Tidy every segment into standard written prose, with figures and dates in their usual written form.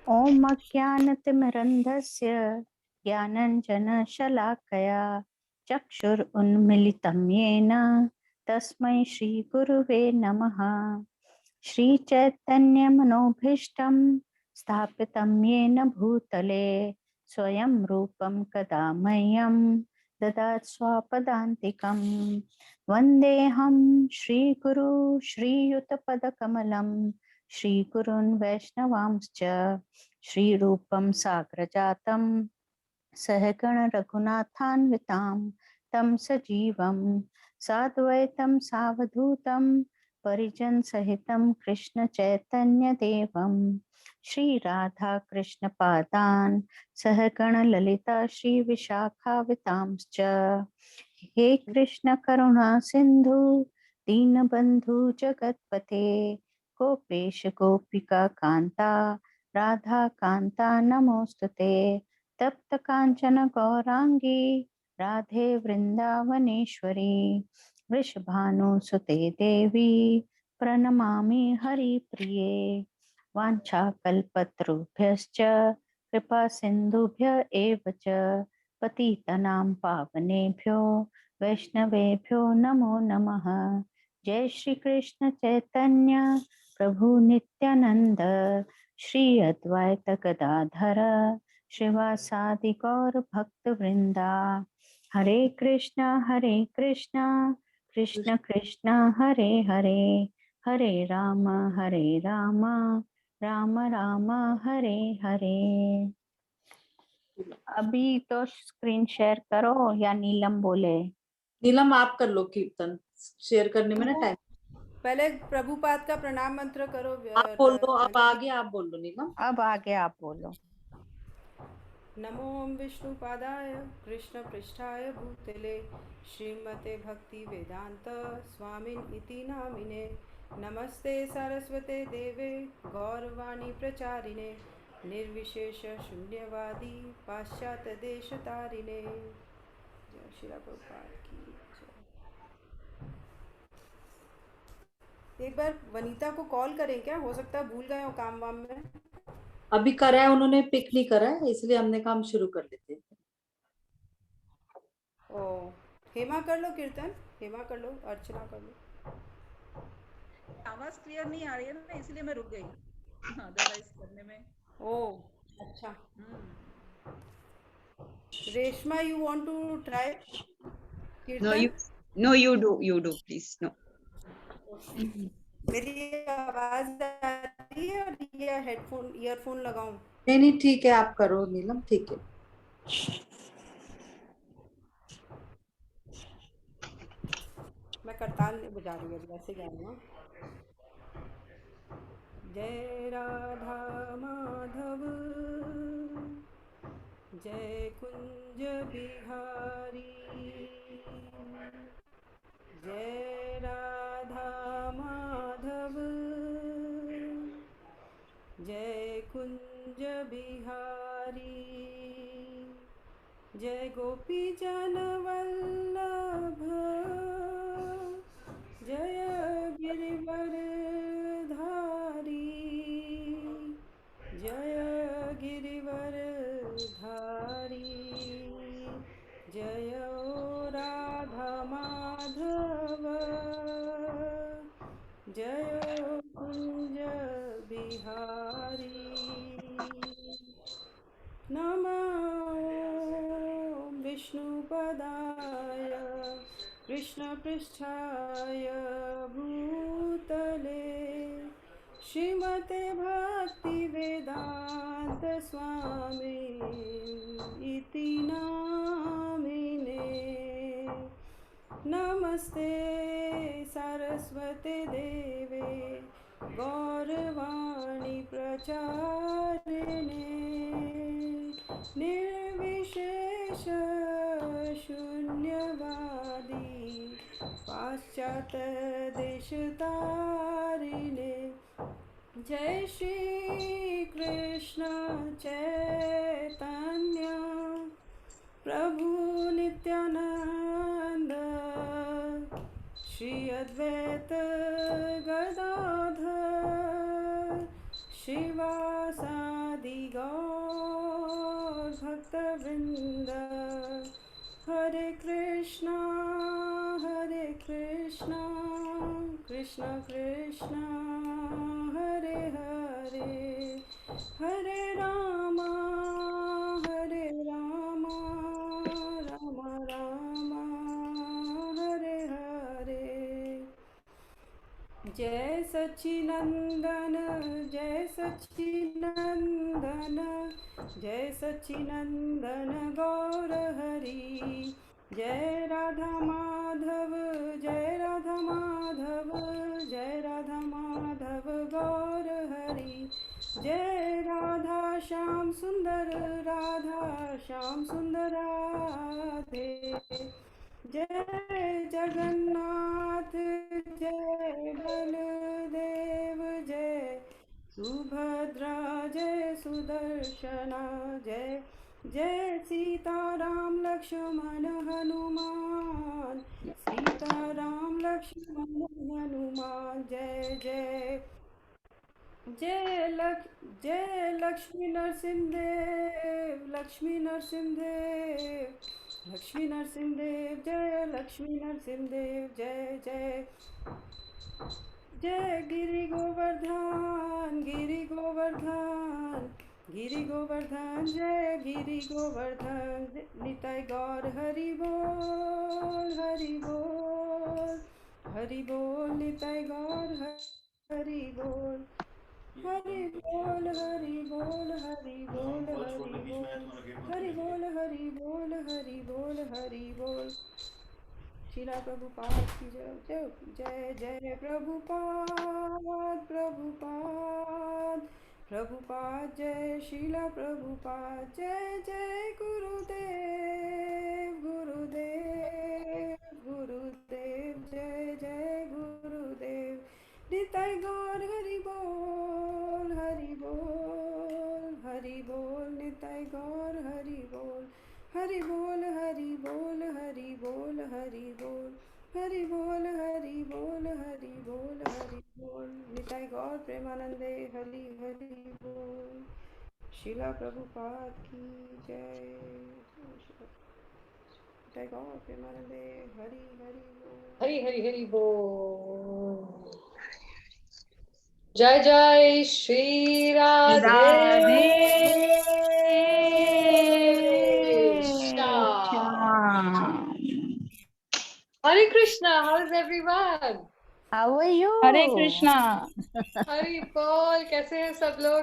ॐ अज्ञानतिमिरन्धस्य ज्ञानञ्जनशलाकया चक्षुरुन्मिलितं येन तस्मै श्रीगुरुवे नमः। श्रीचैतन्यमनोभीष्टं स्थापितं येन भूतले स्वयं रूपं कदा मह्यं ददात् स्वपदान्तिकं। वन्देऽहं श्रीगुरु श्रीयुतपदकमलं श्रीगुरून् वैष्णवांश्च श्रीरूपं साग्रजातं सहगण रघुनाथान्वितां तं सजीवं साद्वैतं सावधूतं परिजन सहितं कृष्ण चैतन्य देवं श्री राधा कृष्ण पादान् सहगण ललिता श्री विशाखावितांश्च। हे कृष्ण करुणा सिंधु दीनबंधु जगतपते गोपेश गोपिका कांता राधा कांता नमोस्तुते। तप्त कांचन गौरांगी राधे वृंदावनेश्वरी वृषभानुसुते देवी प्रणमामि हरिप्रिये। वाञ्छाकल्पतरुभ्यश्च कृपा सिन्धुभ्य एव च पतितनां पावनेभ्यो वैष्णवेभ्यो नमो नमः। जय श्री कृष्ण चैतन्य प्रभु नित्यानंद श्री अद्वैत गदाधर श्रीवासादि गौर भक्त वृंदा। हरे कृष्णा कृष्ण कृष्ण हरे हरे हरे राम राम राम हरे हरे। अभी तो स्क्रीन शेयर करो या नीलम बोले? नीलम आप कर लो कीर्तन, शेयर करने में ना टाइम। पहले प्रभुपाद का प्रणाम मंत्र करो। आप बोल लो, अब आगे आप बोल लो नीलम। अब आगे आप बोलो। नमो विष्णुपादाय कृष्ण पृष्ठाय भूतले श्रीमते भक्ति वेदांत स्वामिन इति नामिने। नमस्ते सरस्वते देवे गौरवाणी प्रचारिणे निर्विशेष शून्यवादी पाश्चात्य देश तारिणे। जय श्री प्रभुपाद की जय। एक बार वनीता को कॉल करें क्या? हो सकता है भूल गए हो काम वाम में। अभी करा है उन्होंने, पिक नहीं करा है, इसलिए हमने काम शुरू कर लेते हैं। ओ हेमा कर लो कीर्तन, हेमा कर लो, अर्चना कर लो। आवाज क्लियर नहीं आ रही है ना, इसलिए मैं रुक गई अदरवाइज करने में। ओ अच्छा। Reshma you want to try kirtan? No, you do, please. No. मेरी आवाज आ रही है और ये हेडफोन ईयरफोन लगाऊं? नहीं ठीक है, आप करो नीलम, ठीक है। मैं करताल नहीं बजा रही हूँ, वैसे गाऊंगा। जय राधा माधव जय कुंज बिहारी, जय राधा माधव जय कुंज बिहारी, जय गोपी जन वल्लभ जय गिरिवरधारी, जय गिरिवरधारी, जय राधा माधव जय कुंज बिहारी। नमो विष्णुपदाय कृष्णपृष्ठाय भूतले श्रीमते भक्तिवेदांत स्वामी इति नामिने। नमस्ते सरस्वते देवे गौरवाणी प्रचारिणे निर्विशेष शून्यवादी पाश्चात्य देशतारिणे। जय श्री कृष्ण चैतन्य प्रभु नित्यानंद श्री अद्वैत गदाधर श्रीवासादि आदि गौर भक्तवृंद हरे कृष्णा कृष्ण कृष्ण हरे हरे हरे राम राम राम हरे हरे जय सच्चिनंदन गौर हरि जय राधा माधव गौर हरि जय राधा श्याम सुंदर राधे जय जगन्नाथ जय बलदेव जय सुभद्रा जय सुदर्शना जय जय सीताराम लक्ष्मण हनुमान जय जय जय लक्ष्मी नरसिंहदेव जय लक्ष्मी नरसिंहदेव जय जय जय गिरि गोवर्धन जय गिरि गोवर्धन निताय गौर हरि बोल निताय गौर हरि बोल हरि बोल शीला प्रभुपाद की जय जय जय प्रभुपाद जय शीला प्रभुपाद जय जय गुरुदेव जय जय गुरुदेव निताय गौर हरि बोल निताय गौर हरि बोल हरि बोल निताय गौर प्रेमानंदे हरि बोल शीला प्रभुपाद की जय निताय गौर प्रेमानंदे हरि बोल जय जय Shri Radhe Shyam. Hare Krishna, how is everyone? How are you? हरे कृष्णा। हरि बोल, कैसे हैं सब लोग?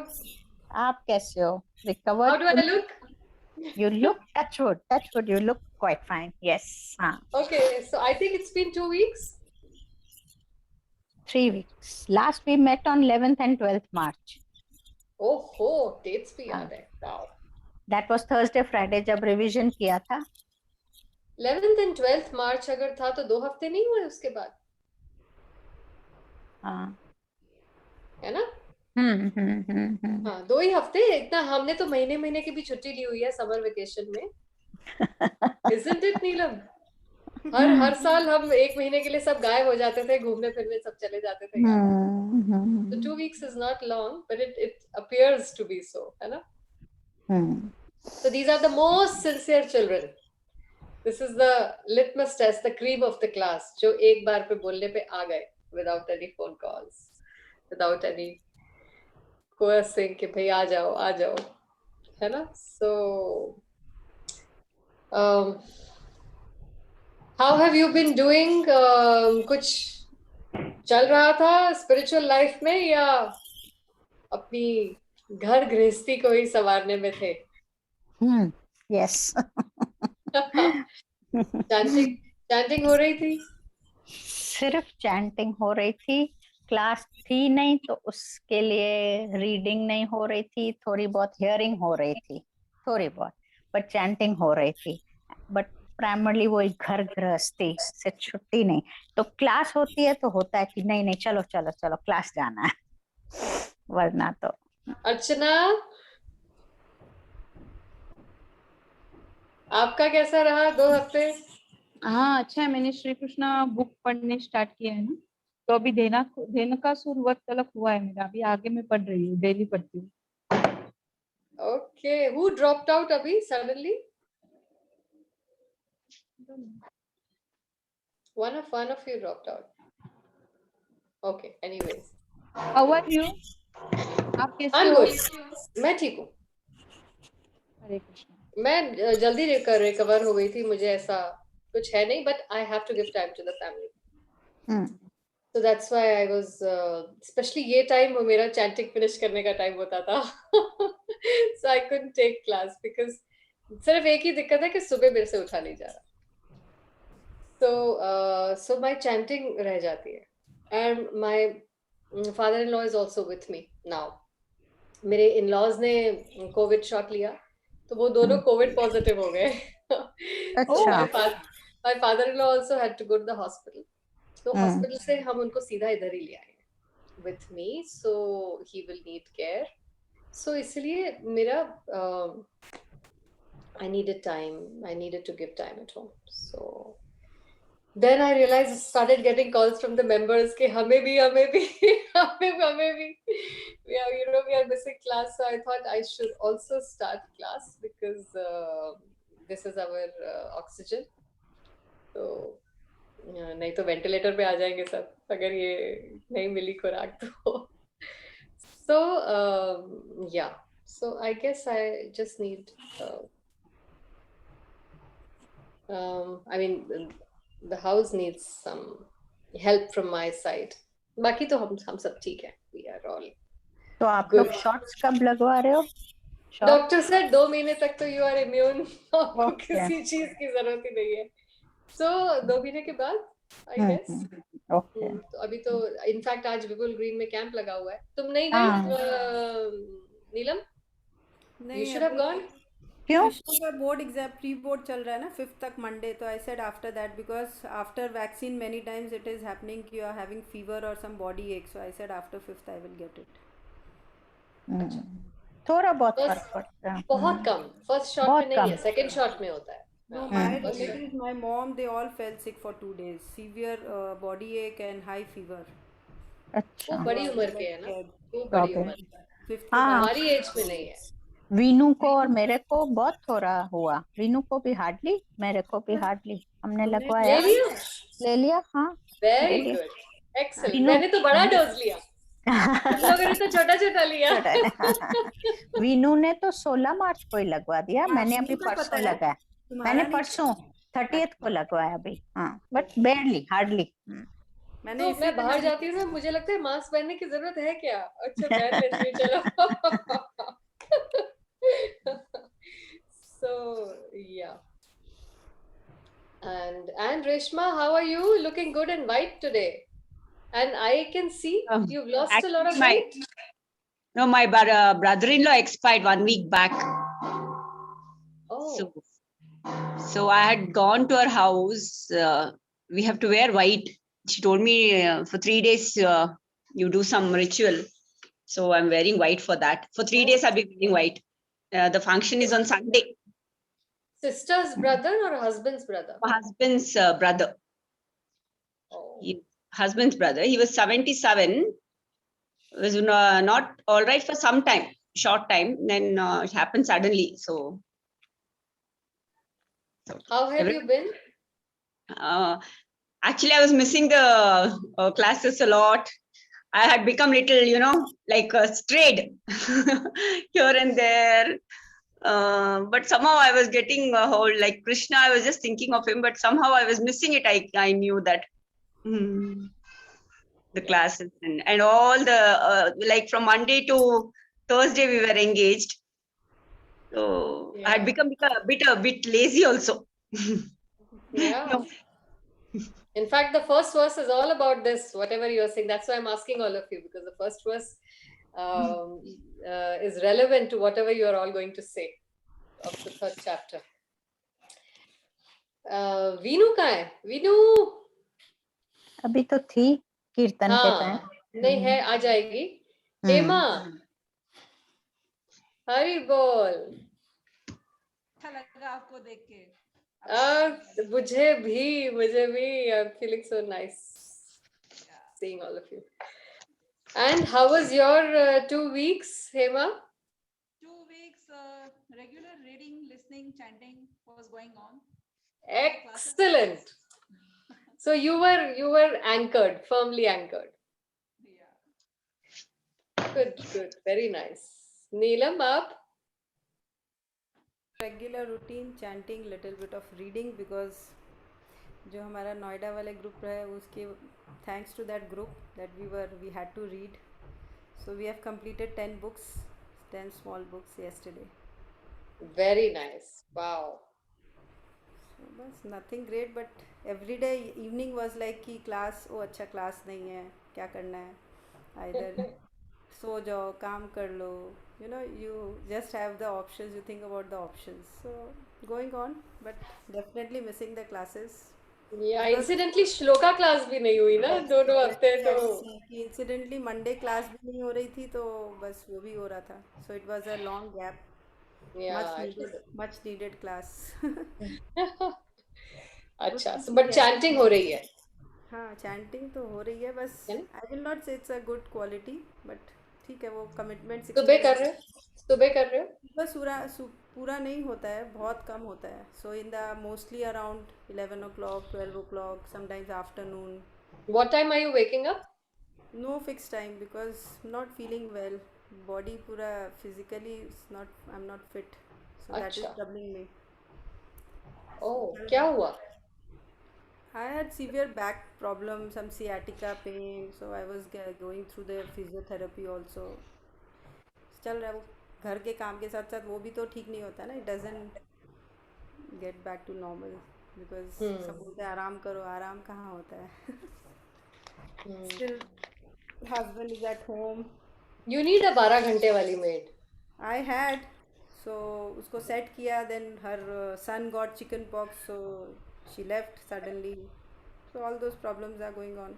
आप कैसे हो? How Recovered? do I look? You look touch wood. You look quite fine. Yes. Okay, so I think it's been 2 weeks. 3 weeks. Last we met on 11th and 12th March. Oh, dates भी याद है. Wow. That was Thursday, Friday जब revision किया था. 11th and 12th March अगर था तो 2 हफ्ते नहीं हुए उसके बाद, है ना? हाँ, 2 ही हफ्ते. इतना हमने तो महीने की भी छुट्टी ली हुई है समर वेकेशन में. Isn't it नीलम? हर साल हम 1 महीने के लिए सब गायब हो जाते थे, घूमने फिरने सब चले जाते थे. So 2 weeks is not long, but it appears to be so, है ना? So these are the most sincere children. This is the litmus test, the cream of the class, जो एक बार पे बोलने पे आ गए without any phone calls, without any coercing कि भाई आ जाओ, है ना? So how have you been doing? कुछ चल रहा था spiritual life में या अपनी घर गृहस्थी को ही संवारने में थे? Yes. चैंटिंग हो रही थी? सिर्फ चैंटिंग हो रही थी. क्लास थी नहीं तो उसके लिए रीडिंग नहीं हो रही थी. थोड़ी बहुत हियरिंग हो रही थी, बट चैंटिंग हो रही थी. बट प्राइमरली वो एक घर गृहस्थी से छुट्टी नहीं. तो क्लास होती है तो होता है कि नहीं चलो क्लास जाना है, वरना तो. अर्चना, आपका कैसा रहा 2 हफ्ते? हाँ अच्छा है, मैंने श्री कृष्णा बुक पढ़ने स्टार्ट किया है ना, तो अभी धेनुकासुर वध तलक हुआ है मेरा. अभी आगे मैं पढ़ रही हूँ, डेली पढ़ती हूँ. Okay, who dropped out abhi suddenly? One of you dropped out. Okay, anyways. How are you? आप कैसे I'm हो? good. मैं ठीक हूँ. हरे कृष्णा. मैं जल्दी रिकवर हो गई थी. मुझे ऐसा कुछ है नहीं, but I have to give time to the family. So that's why I was, especially ये time वो मेरा chanting finish करने का time होता था. So I couldn't take class because सिर्फ एक ही दिक्कत है कि सुबह मेरे से उठा नहीं जा रहा. So my chanting रह जाती है. And my father-in-law is also with me now. मेरे in-laws ने COVID shot लिया, तो वो दोनों COVID positive हो गए. So my father-in-law also had to go to the hospital. तो hospital से हम उनको सीधा इधर ही ले आए with me, so he will need care. So इसलिए मेरा I needed time. I needed to give time at home. So then I realized, started getting calls from the members कि हमें भी we are missing class. So I thought I should also start class because this is our oxygen. So नहीं तो ventilator पे आ जाएंगे सब अगर ये नहीं मिली खुराक तो. So yeah, so I guess I just need I mean the house needs some help from my side. बाकी तो हम सब ठीक है. We are all. तो आप लोग शॉट्स कब लगवा रहे हो? डॉक्टर सर 2 महीने तक तो यू आर इम्यून, आपको किसी चीज की जरूरत ही नहीं है. So 2 महीने के बाद I guess. Okay. तो अभी तो इनफैक्ट आज विपुल ग्रीन में कैंप लगा हुआ है. तुम नहीं गई नीलम? You should have gone. क्यों? का बोर्ड एग्जाम प्री बोर्ड चल रहा है ना 5th तक मंडे, तो I said after that because after vaccine many times it is happening you are having fever और some body ache, so I said after 5th I will get it. थोड़ा बहुत फर्क पड़ता है. बहुत कम. फर्स्ट शॉट में नहीं है, सेकंड शॉट में होता है. No, my relatives, my mom, they all fell sick for 2 days. Severe body ache and high fever. अच्छा. वो बड़ी उम्र के है ना, वो बड़ी उम्र. हमारी एज में नहीं है. वीनू को और मेरे को बहुत थोड़ा हुआ. वीनू को भी हार्डली, मेरे को भी हार्डली. हमने लगवाया. ले लिया. हाँ, वेरी गुड, एक्सीलेंट. मैंने तो बड़ा डोज लिया. लोगों ने तो छोटा लिया. वीनू ने तो 16 मार्च को ही लगवा दिया. मैंने अभी परसों लगाया. मैंने परसों 30th को लगवाया अभी. हाँ, बट बेयरली, हार्डली. तो मैं बाहर जाती हूँ ना, मुझे लगता है मास्क पहनने की जरूरत है क्या? अच्छा पहन लेती हूँ, चलो. So yeah. And Reshma, how are you? Looking good and white today. And I can see you've lost a lot of weight. No, my brother-in-law expired 1 week back. Oh. So I had gone to her house. We have to wear white. She told me for 3 days you do some ritual. So I'm wearing white for that. For 3 days I'll be wearing white. The function is on Sunday. Sister's brother or husband's brother? Husband's brother. Oh. Husband's brother. He was 77. Was not all right for some time, short time. Then it happened suddenly. So how have you been? Actually, I was missing the classes a lot. I had become little, like strayed here and there. But somehow I was getting a whole, like Krishna, I was just thinking of him, but somehow I was missing it. I knew that the classes and all the, like from Monday to Thursday, we were engaged. So I had become a bit lazy also. Yeah. No. In fact, the first verse is all about this, whatever you're saying. That's why I'm asking all of you, because the first verse is relevant to whatever you are all going to say of the 3rd chapter. Veenu कहाँ है? Veenu अभी तो थी कीर्तन के time. नहीं है, आ जाएगी. हेमा, हरी बोल. अच्छा लगा आपको देख के. मुझे भी I'm feeling so nice seeing all of you. And how was your 2 weeks, Hema? 2 weeks regular reading, listening, chanting was going on. Excellent. So you were anchored, firmly anchored. Yeah. Good. Very nice. Neelam, up. Regular routine, chanting, little bit of reading, because जो हमारा नोएडा वाले group है उसके thanks to that group that we had to read, so we have completed 10 books, 10 small books yesterday. Very nice. Wow. So बस nothing great, but every day evening was like कि class, ओ अच्छा class नहीं है, क्या करना है, either सो जाओ, काम कर लो, you just have the options, you think about the options, so going on, but definitely missing the classes. Yeah, incidentally shloka class भी नहीं हुई ना 2 हफ्ते तो. इंसिडेंटली मंडे क्लास भी नहीं हो रही थी, तो बस वो भी हो रहा था, so it was a long gap. much needed class. अच्छा, but chanting हो रही है. हाँ, चैंटिंग तो हो रही है, बस आई विल नॉट से it's a good quality, but ठीक है, वो कमिटमेंट सुबह कर रहे हो? बस पूरा नहीं होता है, बहुत कम होता है, so in the mostly around 11 o'clock, 12 o'clock, sometimes afternoon. What time are you waking up? No fixed time, because not feeling well, body पूरा physically I'm not fit, so that is troubling me. Oh, क्या हुआ? I had severe back problem, some sciatica pain, so I was going through the physiotherapy also. चल रहा है वो, घर के काम के साथ साथ वो भी तो ठीक नहीं होता ना, it doesn't get back to normal, because सब बोलते हैं आराम करो, आराम कहाँ होता है. Still husband is at home. You need a 12 घंटे वाली maid. I had, so उसको set किया, then her son got chicken pox, so she left suddenly, so all those problems are going on,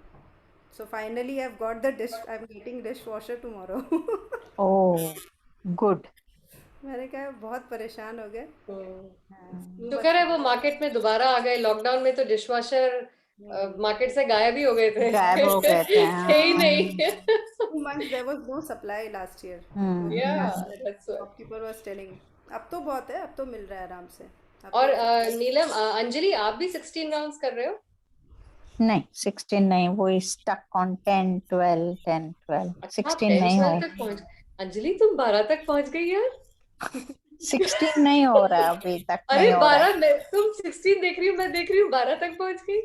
so finally I'm getting dishwasher tomorrow. Oh, good. मैंने कहा बहुत परेशान हो गए. तो कह रहे वो मार्केट में दोबारा आ गए, लॉकडाउन में तो डिशवॉशर मार्केट से गायब ही हो गए थे. थे ही नहीं. 2 months there was no supply last year. Yeah, that's what. Shopkeeper was telling. अब तो बहुत है, अब तो मिल रहा है आराम से. और नीलम, अंजलि आप भी 16 राउंड्स कर रहे हो? नहीं 16 नहीं, वो स्टक ऑन 10 12 10 12. 16 नहीं हो. अंजलि तुम 12 तक पहुंच गई यार. 16 नहीं हो रहा अभी तक. अरे 12 तुम 16 देख रही हो, मैं देख रही हूँ 12 तक पहुंच गई.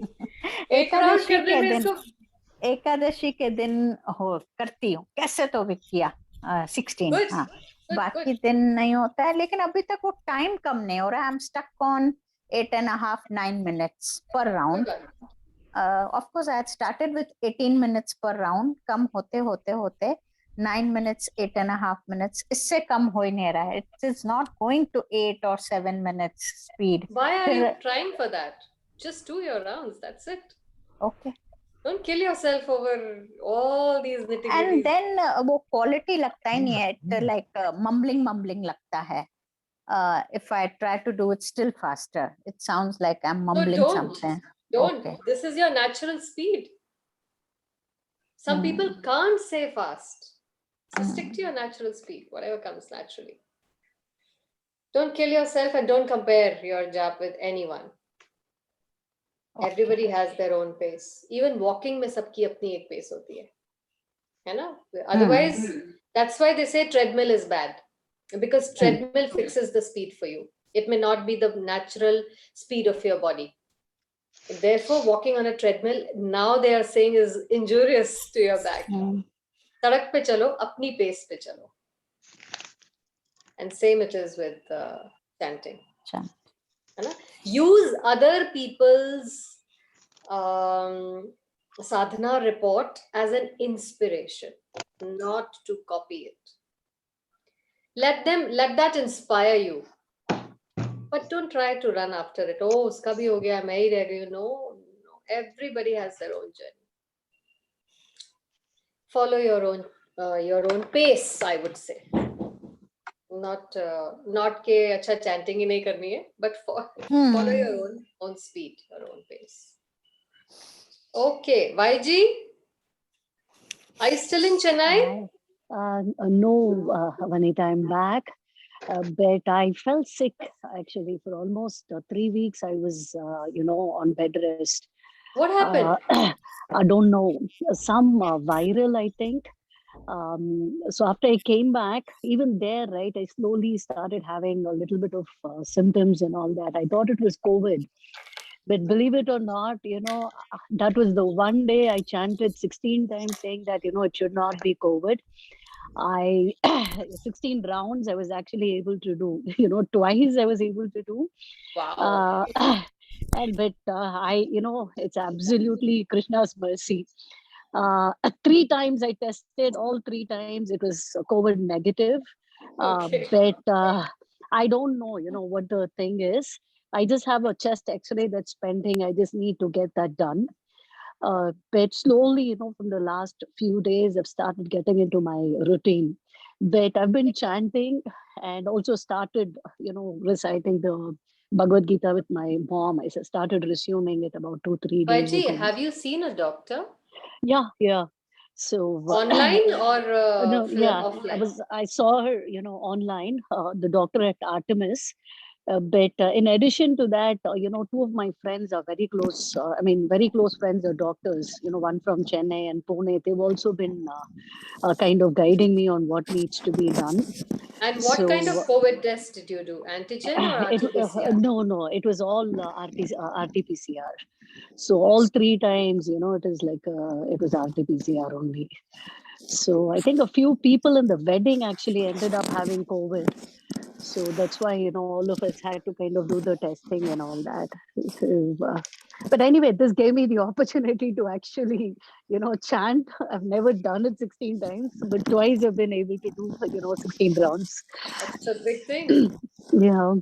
एकादशी के दिन हो करती हूँ, कैसे तो भी किया 16. हाँ, बाकी दिन नहीं होता है, लेकिन अभी तक वो टाइम कम नहीं हो रहा है. I am stuck on 8.5 9 minutes per round. Of course I had started with 18 minutes per round. कम होते 9 minutes 8.5 minutes, इससे कम हो ही नहीं रहा है. It is not going to 8 or 7 minutes speed. Why are you trying for that? Just do your rounds, that's it. Okay. Don't kill yourself over all these nitty-gritty. And then वो quality लगता ही नहीं है, like mumbling लगता है. If I try to do it still faster, it sounds like I'm mumbling something. Don't. Okay. This is your natural speed. Some people can't say fast. So stick to your natural speed, whatever comes naturally. Don't kill yourself and don't compare your jap with anyone. Okay. Everybody has their own pace. Even walking में सबकी अपनी एक pace होती है ना? Otherwise, that's why they say treadmill is bad, because treadmill fixes the speed for you. It may not be the natural speed of your body. Therefore, walking on a treadmill, now they are saying, is injurious to your back. सड़क पे चलो, अपनी pace पे चलो. And same it is with chanting. Use other people's sadhana report as an inspiration, not to copy it. Let that inspire you. But don't try to run after it. Oh, uska bhi ho gaya, main hi reh gayi. No. Everybody has their own journey. Follow your own pace, I would say. Not के अच्छा chanting ही नहीं करनी है, but follow your own speed, your own pace. Okay, YG, are you still in Chennai? No, Vanita, I'm back. But I felt sick actually for almost 3 weeks. I was, on bed rest. What happened? I don't know, some viral, I think. So after I came back, even there, right, I slowly started having a little bit of symptoms and all that. I thought it was COVID. But believe it or not, that was the one day I chanted 16 times saying that, it should not be COVID. I 16 rounds I was actually able to do, twice I was able to do. Wow. And but it's absolutely Krishna's mercy. 3 times I tested, all 3 times it was COVID negative. Okay. But I don't know, what the thing is. I just have a chest x-ray that's pending. I just need to get that done. But slowly, from the last few days, I've started getting into my routine. But I've been chanting and also started, reciting the Bhagavad Gita with my mom. I started resuming it about 2-3 days Vaiji, ago. have you seen a doctor? Yeah. So online or no, yeah, offline? I saw her, online, the doctor at Artemis. But in addition to that, two of my friends are very close. Very close friends are doctors. One from Chennai and Pune. They've also been kind of guiding me on what needs to be done. And what kind of COVID test did you do? Antigen or RT-PCR? No, it was all RT-PCR. So all 3 times, it is like it was RT-PCR only. So I think a few people in the wedding actually ended up having COVID. So that's why, all of us had to kind of do the testing and all that. So, but anyway, this gave me the opportunity to actually, chant. I've never done it 16 times, but twice I've been able to do, 16 rounds. That's a big thing. Yeah.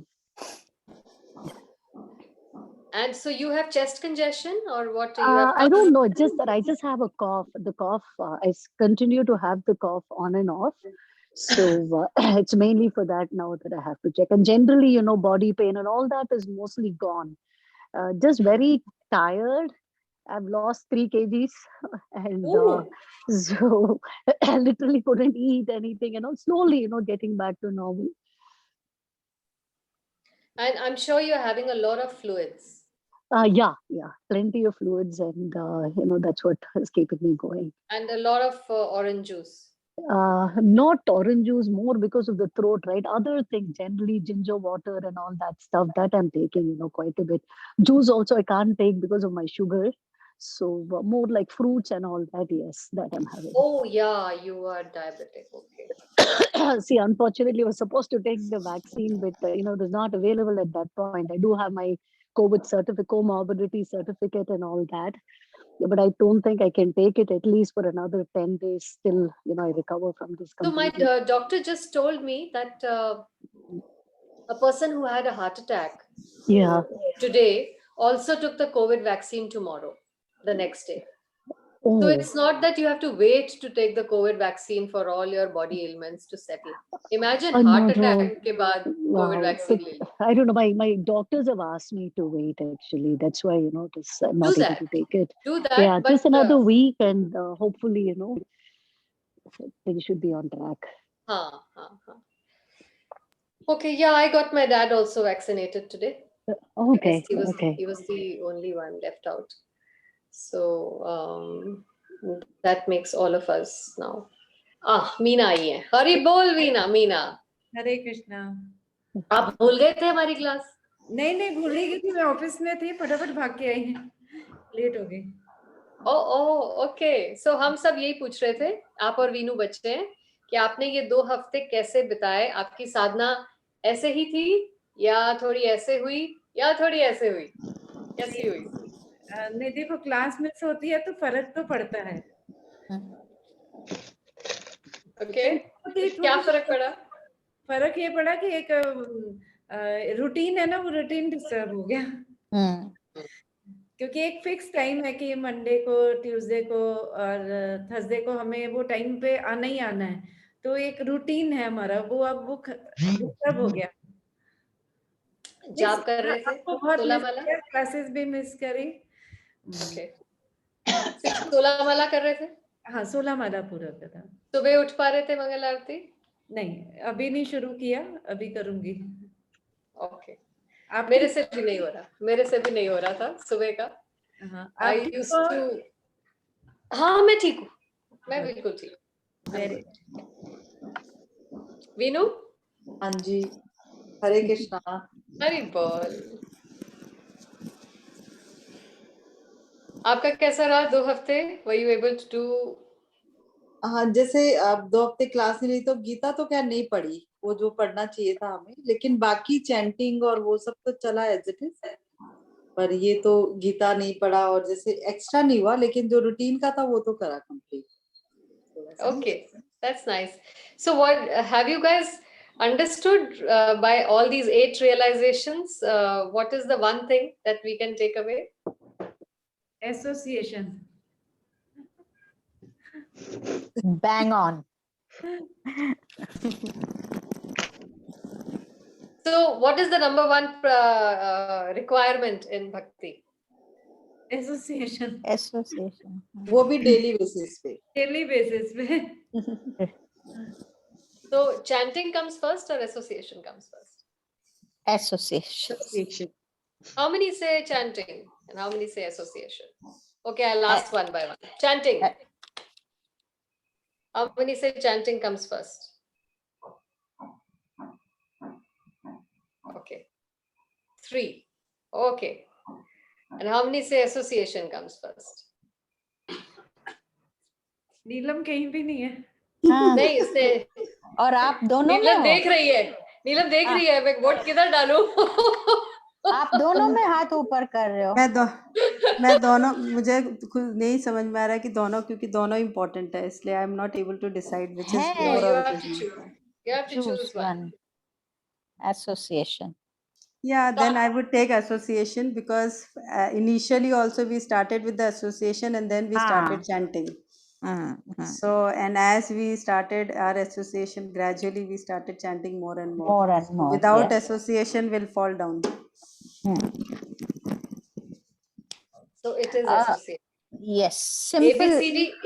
And so you have chest congestion or what? I don't know. Just that I just have a cough. The cough, I continue to have the cough on and off. So it's mainly for that now that I have to check. And generally, body pain and all that is mostly gone. Just very tired. I've lost 3 kgs and so I literally couldn't eat anything and slowly, getting back to normal. And I'm sure you're having a lot of fluids. Yeah, plenty of fluids, and that's what is keeping me going. And a lot of orange juice. Not orange juice, more because of the throat, right? Other things, generally ginger water and all that stuff that I'm taking, quite a bit. Juice also I can't take because of my sugar. So more like fruits and all that, yes, that I'm having. Oh yeah, you are diabetic. Okay. See, unfortunately, I was supposed to take the vaccine, but it was not available at that point. I do have my COVID certificate, comorbidity certificate, and all that. But I don't think I can take it at least for another 10 days till, I recover from this completely. So my doctor just told me that a person who had a heart attack today also took the COVID vaccine tomorrow, the next day. Oh. So it's not that you have to wait to take the COVID vaccine for all your body ailments to settle. Imagine heart attack ke baad COVID vaccine. I don't know. My doctors have asked me to wait. Actually, that's why I'm not able to take it. Do that. Yeah, just another week, and hopefully, things should be on track. Okay. Yeah, I got my dad also vaccinated today. Okay. He was the only one left out. So that makes all of us now. Meena आई है. हरी बोल मीना. हरे कृष्णा. आप भूल गए थे हमारी class? नहीं भूल ही गई थी. मैं ऑफिस में थी, फटाफट भाग के आई. लेट हो गई. ओके. सो हम सब यही पूछ रहे थे, आप और वीनू बच्चे हैं, कि आपने ये 2 हफ्ते कैसे बिताए? आपकी साधना ऐसे ही थी या थोड़ी ऐसे हुई या थोड़ी ऐसे हुई? कैसी हुई? नहीं, देखो, क्लास मिस होती है तो फर्क तो पड़ता है. ओके. क्या फर्क पड़ा? फर्क ये पड़ा कि एक रूटीन है ना, वो रूटीन डिस्टर्ब हो गया. क्योंकि एक फिक्स टाइम है कि मंडे को, ट्यूसडे को और थर्सडे को हमें वो टाइम पे आना ही आना है. तो एक रूटीन है हमारा, वो अब वो डिस्टर्ब हो गया. जॉब कर रहे थे? क्लासेस भी मिस करी. ओके. 16 माला कर रहे थे? हाँ, 16 माला पूरा करा. सुबह उठ पा रहे थे मंगल आरती? नहीं अभी नहीं शुरू किया, अभी करूंगी। ओके आप मेरे से भी नहीं हो रहा था सुबह का। हाँ, आई आप यूज्ड टू। हाँ मैं ठीक हूँ, मैं बिल्कुल ठीक हूँ। वेरी वीनू। हाँ जी, हरे कृष्णा। हरी बोल। आपका कैसा रहा 2 हफ्ते? Were you able to do? हाँ, जैसे अब 2 हफ्ते क्लास नहीं रही तो गीता तो क्या नहीं पढ़ी, वो जो पढ़ना चाहिए था हमें, लेकिन बाकी चैंटिंग और वो सब तो चला एज इट इज। पर ये तो गीता नहीं पढ़ा और जैसे एक्स्ट्रा नहीं हुआ, लेकिन जो रूटीन का था वो तो करा complete. Okay, that's nice. So what have you guys understood by all these 8 realizations? What is the one thing that we can take away? Association. Bang on. So what is the number one requirement in bhakti? Association. Association. वो भी daily basis पे। Daily basis पे। So chanting comes first or association comes first? Association. How many say chanting and how many say association? Okay, I'll ask one by one. Chanting. How many say chanting comes first? Okay. 3. Okay. And how many say association comes first? नीलम कहीं भी नहीं है। हाँ, नहीं इसने। और आप दोनों में नीलम हो? देख रही है, नीलम देख रही है मैं वोट किधर डालूं। आप दोनों में हाथ ऊपर कर रहे हो। मैं दोनों, मुझे खुद नहीं समझ में आ रहा है कि दोनों, क्योंकि दोनों इम्पोर्टेंट है, इसलिए I am not able to decide which is है, मोर You और have which to is choose. You have to choose one. Association. Yeah, then I would take association because initially also we started with the association and then we started chanting. So, and as we started our association, gradually we started chanting more and more. More and more. Without yes. association, we'll fall down. So it is association. Yes, simple.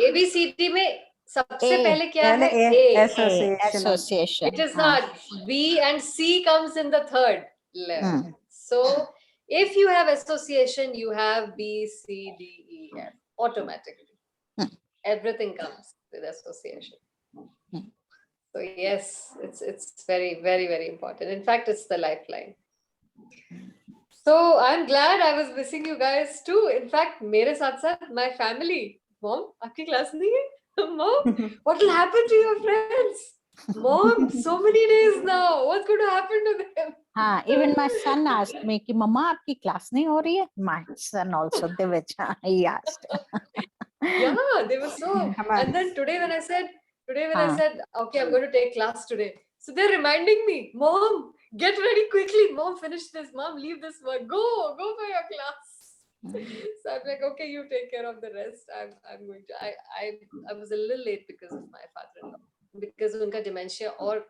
ABCD में सबसे A. पहले क्या है? पहले A. association. Association. It is not. B and C comes in the third level. So if you have association, you have B, C, D, E, F automatically. Everything comes with association. So yes, it's very, very, very important. In fact, it's the lifeline. So I'm glad I was missing you guys too. In fact, मेरे साथ साथ my family. Mom, आपकी class नहीं है? Mom, what will happen to your friends? Mom, so many days now. What's going to happen to them? हाँ, even my son asked me कि मम्मा आपकी class नहीं हो रही है? My son also, Divij, he asked. Yeah, they were so. And then today when I said, okay, I'm going to take class today. So they're reminding me, Mom, get ready quickly. Mom, finish this. Mom, leave this work. Go for your class. So I'm like, okay, you take care of the rest. I'm going to. I was a little late because of my father-in-law, because उनका dementia और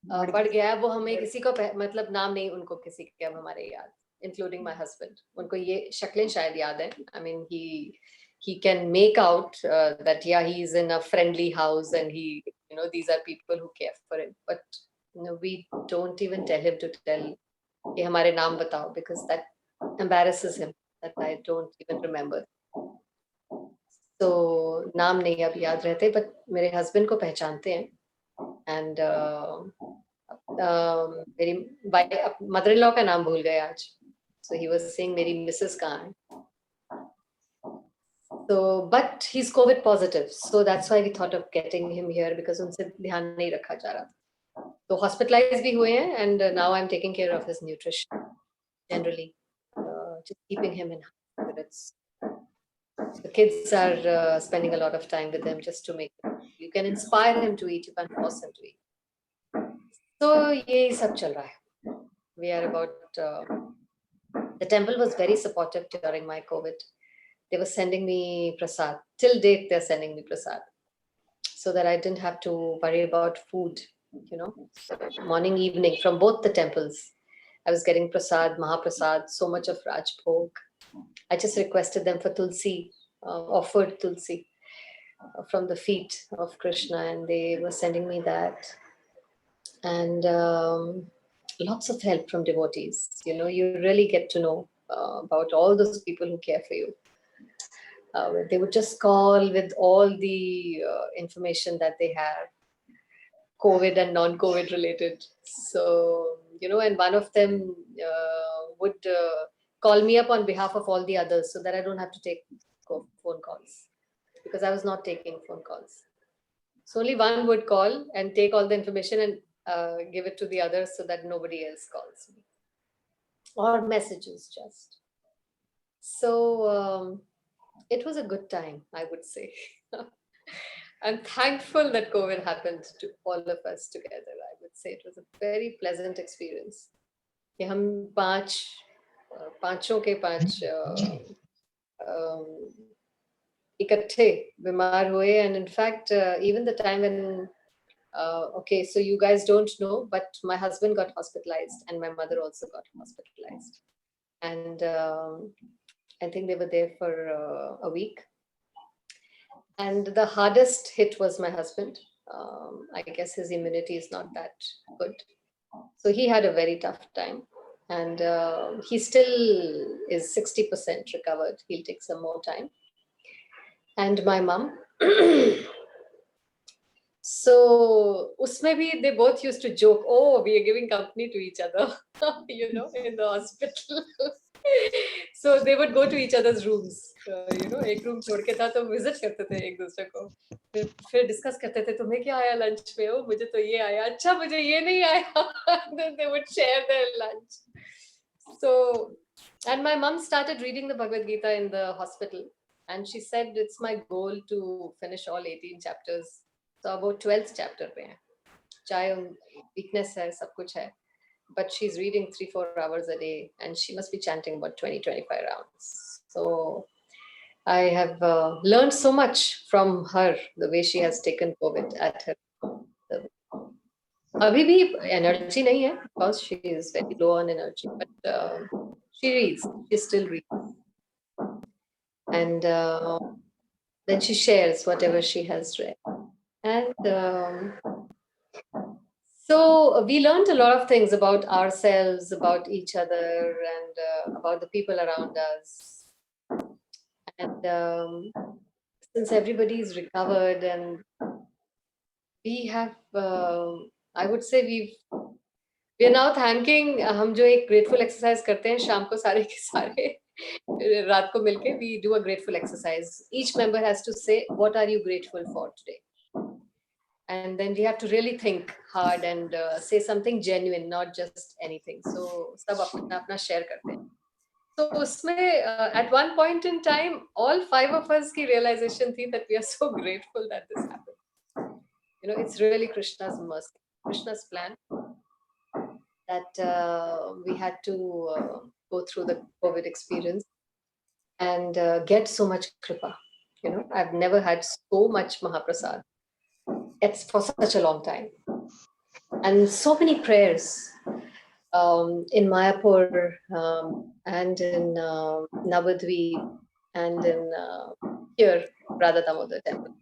बढ़ गया है। वो हमें किसी को मतलब नाम नहीं उनको किसी के अब हमारे याद, including my husband. उनको ये शक्लें शायद याद है. I mean he can make out that yeah, he's in a friendly house and he, these are people who care for him, but we don't even tell him to tell कि हमारे नाम बताओ, because that embarrasses him that I don't even remember. So नाम नहीं अब याद रहते, but मेरे husband को पहचानते हैं. And मेरी mother-in-law का नाम भूल गए आज. So he was saying मेरी Mrs. कहाँ है? So, but he's COVID positive, so that's why we thought of getting him here, because उनसे ध्यान नहीं रखा जा रहा. तो hospitalized भी हुए हैं, and now I'm taking care of his nutrition generally, just keeping him in spirits. The kids are spending a lot of time with him just to make him. You can inspire him to eat, you can't force him to eat. So यही सब चल रहा है. We are about. The temple was very supportive during my COVID. They were sending me prasad. Till date, they're sending me prasad, so that I didn't have to worry about food. So morning, evening, from both the temples, I was getting prasad, Mahaprasad, so much of Rajbhog. I just requested them for tulsi, offered tulsi. from the feet of Krishna, and they were sending me that. And lots of help from devotees. You know, you really get to know about all those people who care for you. They would just call with all the information that they have, COVID and non-COVID related. So, you know, and one of them would call me up on behalf of all the others so that I don't have to take phone calls, because I was not taking phone calls. So only one would call and take all the information and give it to the others so that nobody else calls me, or messages just. So it was a good time, I would say. I'm thankful that COVID happened to all of us together. I would say it was a very pleasant experience. कि हम पांचों के पांच इकट्ठे बीमार हुए, and in fact even the time when okay, so you guys don't know, but my husband got hospitalized and my mother also got hospitalized, and I think they were there for a week. And the hardest hit was my husband. I guess his immunity is not that good. So he had a very tough time. And he still is 60% recovered. He'll take some more time. And my mom. So usme bhi they both used to joke, oh, we are giving company to each other, you know, in the hospital. So they would go to each other's rooms. You know, एक room छोड़ के था तो visit करते थे एक दूसरे को, फिर डिस्कस करते थे तुम्हें क्या आया लंच में, ओ मुझे तो ये आया, अच्छा मुझे ये नहीं आया. Then they would share their lunch. So, and my mom started reading the Bhagavad Gita in the hospital, and she said it's my goal to finish all 18 chapters. So about 12th chapter पे है, चाहे weakness है, सब कुछ है, but she's reading 3-4 hours a day, and she must be chanting about 20-25 rounds. So I have learned so much from her, the way she has taken COVID at her. Abhi bhi energy nahi hai, because she is very low on energy, but she reads, she still reads. And then she shares whatever she has read. And so we learned a lot of things about ourselves, about each other, and about the people around us. And since everybody is recovered, and we have, I would say we are now thanking, हम जो एक grateful exercise करते हैं शाम को सारे के सारे रात को मिलके, we do a grateful exercise. Each member has to say, what are you grateful for today? And then we have to really think hard and say something genuine, not just anything. So सब अपना share करते हैं. So उसमें at one point in time, all 5 of us की realization थी that we are so grateful that this happened. You know, it's really Krishna's mercy, Krishna's plan, that we had to go through the COVID experience and get so much kripa. You know, I've never had so much Mahaprasad. It's for such a long time. And so many prayers in Mayapur and in Navadvip and in here, Radha Damodar temple.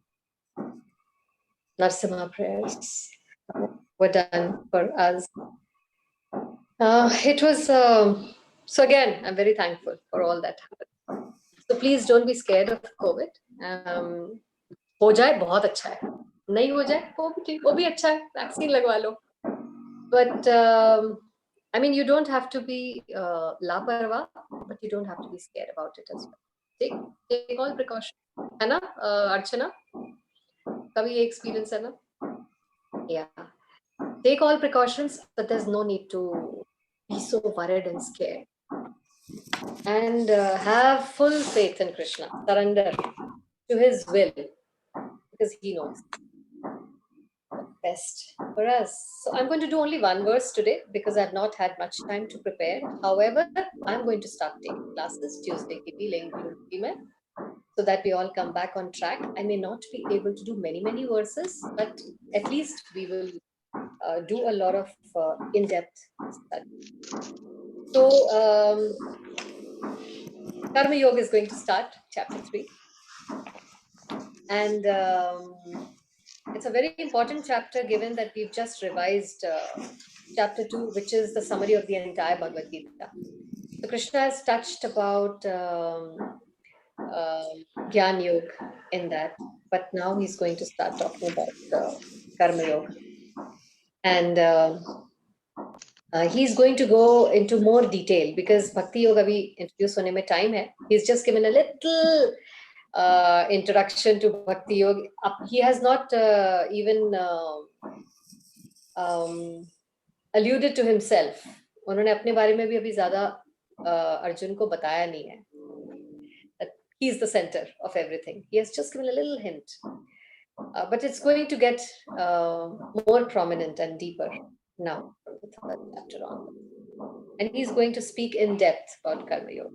Narsimha prayers were done for us. It was, so again, I'm very thankful for all that happened. So please don't be scared of COVID. हो जाए बहुत अच्छा है, नहीं हो जाए वो भी अच्छा है, वैक्सीन लगवा लो. But I mean, you don't have to be लापरवाह, but you don't have to be scared about it as well. Take all precautions, है ना अर्चना? कभी ये experience है ना? Yeah. Take all precautions, but there's no need to be so worried and scared. And have full faith in Krishna. Surrender to his will, because he knows best for us. So I'm going to do only one verse today because I've not had much time to prepare. However, I'm going to start taking classes Tuesday ki bhi lengthy mein, so that we all come back on track. I may not be able to do many verses, but at least we will do a lot of in-depth study. So Karma Yoga is going to start chapter 3. And it's a very important chapter, given that we've just revised chapter 2, which is the summary of the entire Bhagavad Gita. So Krishna has touched about Gyan Yoga in that, but now he's going to start talking about Karma Yoga. And he's going to go into more detail, because Bhakti Yoga we introduce hone mein time hai. He's just given a little introduction to Bhakti Yoga. He has not even alluded to himself. उन्होंने अपने बारे में भी अभी ज़्यादा अर्जुन को बताया नहीं है. He's the center of everything. He has just given a little hint. But it's going to get more prominent and deeper now from the third chapter on. And he's going to speak in depth about Karma Yoga.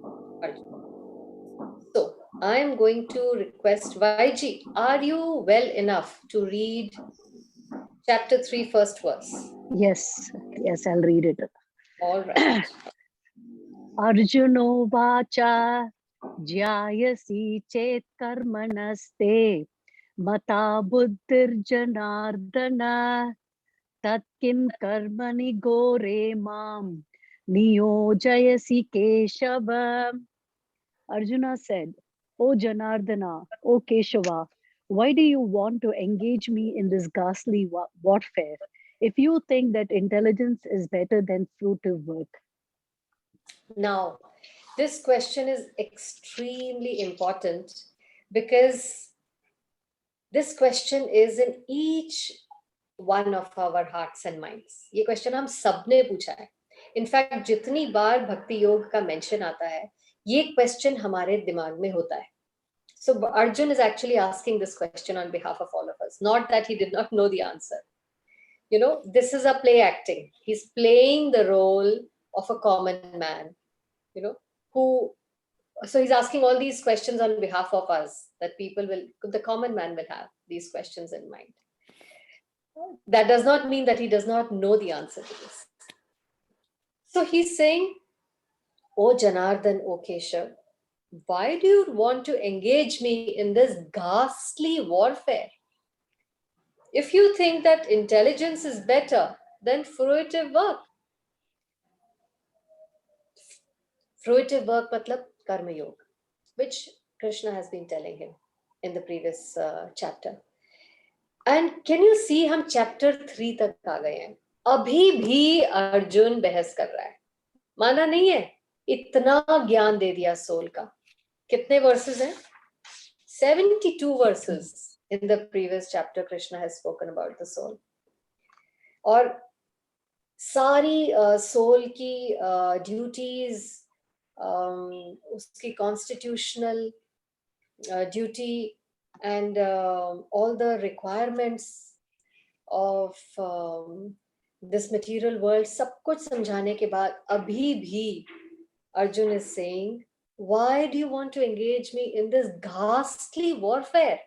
So I'm going to request YG, are you well enough to read chapter 3 first verse? Yes, I'll read it. All right. Arjuno vacha jyayasi chet karmanaste mata buddhir janardana tatkim karmani gore mam niyojayasi keshava. Arjuna said, O Janardana, O Keshava, why do you want to engage me in this ghastly warfare if you think that intelligence is better than fruitive work? Now, this question is extremely important, because this question is in each one of our hearts and minds. ये question हम सबने पूछा है. In fact, जितनी बार भक्ति योग का mention आता है, ये question हमारे दिमाग में होता है. So Arjun is actually asking this question on behalf of all of us. Not that he did not know the answer. You know, this is a play acting. He's playing the role of a common man, you know, so he's asking all these questions on behalf of us, that the common man will have these questions in mind. That does not mean that he does not know the answer to this. So he's saying, O Janardhan, O Keshav, why do you want to engage me in this ghastly warfare? If you think that intelligence is better than fruitive work. Fruitive work matlab karma yoga, which Krishna has been telling him in the previous chapter. And can you see हम chapter 3 तक आ गए हैं, अभी भी अर्जुन बहस कर रहा है. माना नहीं है, इतना ज्ञान दे दिया सोल का. कितने verses हैं? 72 verses in the previous chapter Krishna has spoken about the soul. और सारी soul की duties, उसकी constitutional duty and all the requirements of this material world, सब कुछ समझाने के बाद अभी भी Arjun is saying, why do you want to engage me in this ghastly warfare?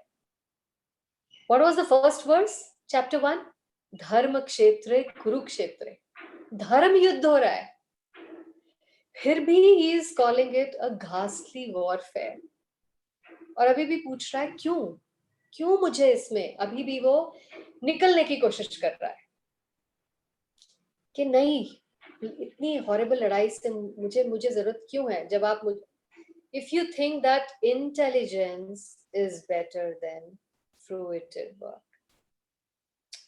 What was the first verse? Chapter 1? Dharma kshetre kurukshetre. धर्म युद्ध हो रहा है, फिर भी he is calling it a ghastly warfare. और अभी भी पूछ रहा है क्यों मुझे इसमें, अभी भी वो निकलने की कोशिश कर रहा है कि नहीं, इतनी हॉरिबल लड़ाई से मुझे जरूरत क्यों है, जब आप if you think that intelligence is better than fruitive work.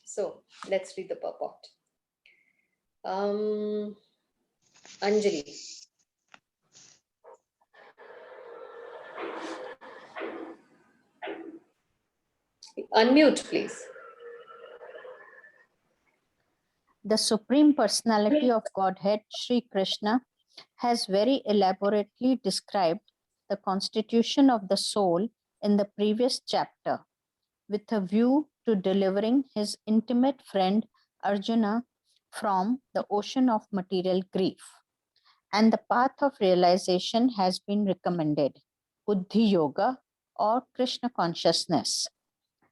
So let's read the purport. Anjali. Unmute, please. The Supreme Personality of Godhead, Sri Krishna, has very elaborately described the constitution of the soul in the previous chapter, with a view to delivering his intimate friend Arjuna from the ocean of material grief. And the path of realization has been recommended, Buddhi Yoga or Krishna consciousness.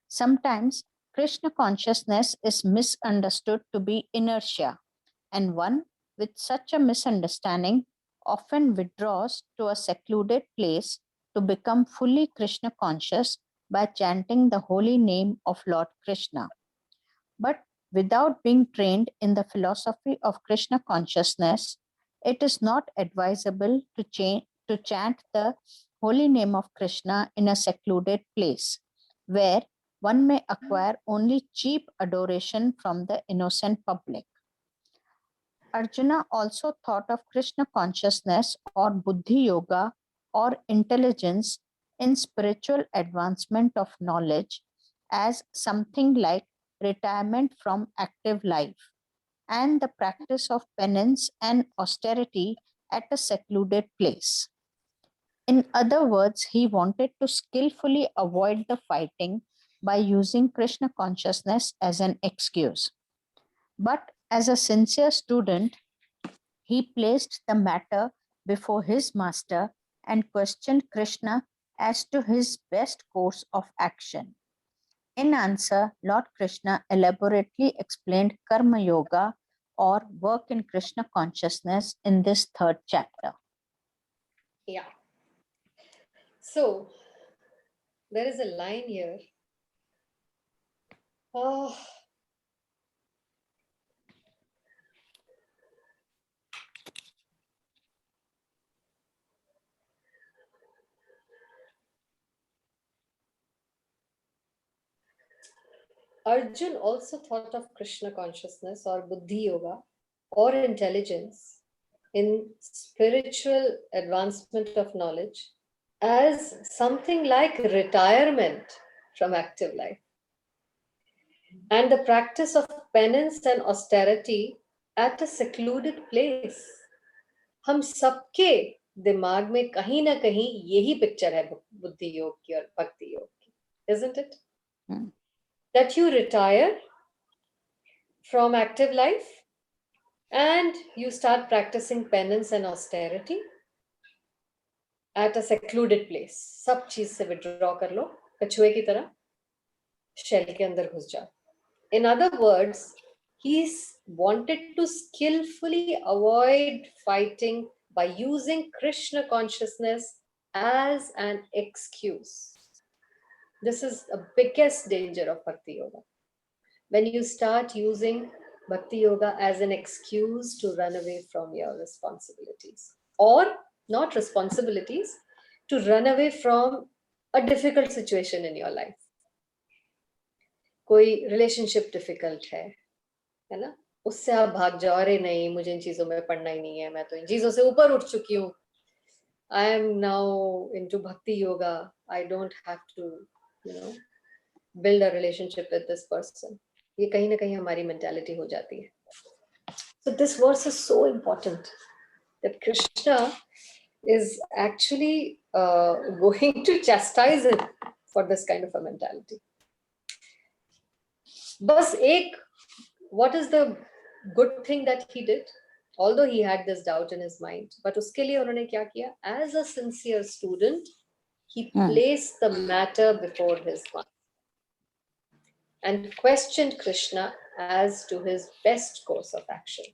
Sometimes Krishna consciousness is misunderstood to be inertia, and one with such a misunderstanding often withdraws to a secluded place to become fully Krishna conscious by chanting the holy name of Lord Krishna. But without being trained in the philosophy of Krishna consciousness, it is not advisable to chant the holy name of Krishna in a secluded place, where one may acquire only cheap adoration from the innocent public. Arjuna also thought of Krishna consciousness or Buddhi Yoga or intelligence in spiritual advancement of knowledge as something like retirement from active life and the practice of penance and austerity at a secluded place. In other words, he wanted to skillfully avoid the fighting by using Krishna consciousness as an excuse. But as a sincere student, he placed the matter before his master and questioned Krishna as to his best course of action. In answer, Lord Krishna elaborately explained Karma Yoga or work in Krishna consciousness in this third chapter. Yeah. So, there is a line here. Arjun also thought of Krishna consciousness or Buddhi Yoga or intelligence in spiritual advancement of knowledge as something like retirement from active life and the practice of penance and austerity at a secluded place. हम सबके दिमाग में कहीं ना कहीं यही picture है बुद्धि योग की और भक्ति योग की, isn't it? That you retire from active life and you start practicing penance and austerity at a secluded place. सब चीज से withdraw कर लो, कछुए की तरह shell के अंदर घुस जाओ. In other words, he wanted to skillfully avoid fighting by using Krishna consciousness as an excuse. This is the biggest danger of Bhakti Yoga. When you start using Bhakti Yoga as an excuse to run away from your responsibilities, or not responsibilities, to run away from a difficult situation in your life. कोई relationship difficult है ना, उससे आप भाग जाओ, अरे नहीं मुझे इन चीजों में पढ़ना ही नहीं है, मैं तो इन चीजों से ऊपर उठ चुकी हूँ, I am now into bhakti yoga, I don't have to build a relationship with this person. ये कहीं ना कहीं हमारी मेंटालिटी हो जाती है. So this verse is so important that Krishna is actually going to chastise it for this kind of a mentality. Bas ek, what is the good thing that he did? Although he had this doubt in his mind, but uske liye unhone kya kiya? As a sincere student, he placed the matter before his mind and questioned Krishna as to his best course of action.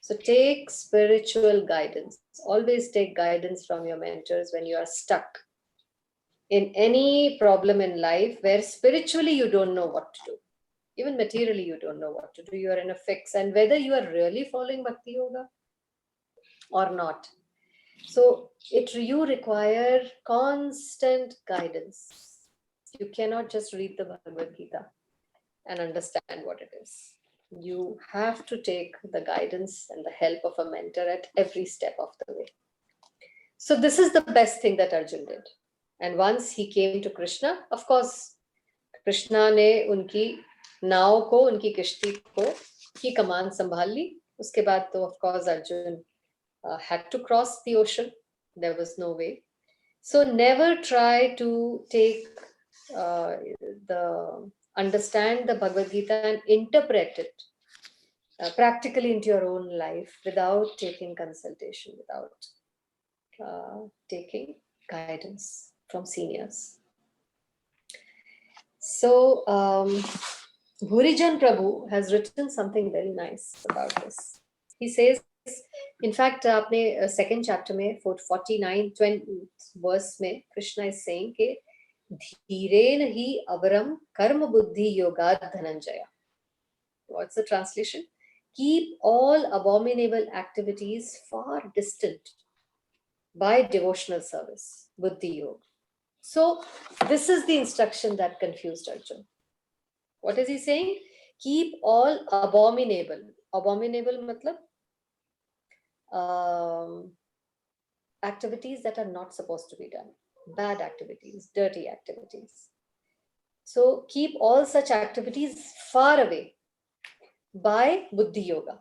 So take spiritual guidance. Always take guidance from your mentors when you are stuck in any problem in life where spiritually you don't know what to do. Even materially you don't know what to do. You are in a fix, and whether you are really following Bhakti Yoga or not. So you require constant guidance. You cannot just read the Bhagavad Gita and understand what it is. You have to take the guidance and the help of a mentor at every step of the way. So this is the best thing that Arjun did. And once he came to Krishna, of course, Krishna ने उनकी नाव को, उनकी किश्ती को की कमान संभाल ली. उसके बाद तो of course Arjun had to cross the ocean. There was no way. So never try to understand the Bhagavad Gita and interpret it practically into your own life without taking consultation, without taking guidance from seniors. So Bhurijan Prabhu has written something very nice about this. He says, in fact, आपने second chapter में 49 20 verse में Krishna is saying कि धीरेन हि अवरम कर्म बुद्धि योगात् Dhananjay. What's the translation? Keep all abominable activities far distant by devotional service, buddhi yoga. So this is the instruction that confused Arjun. What is he saying? Keep all abominable. Abominable matlab activities that are not supposed to be done. Bad activities, dirty activities. So keep all such activities far away by buddhi yoga.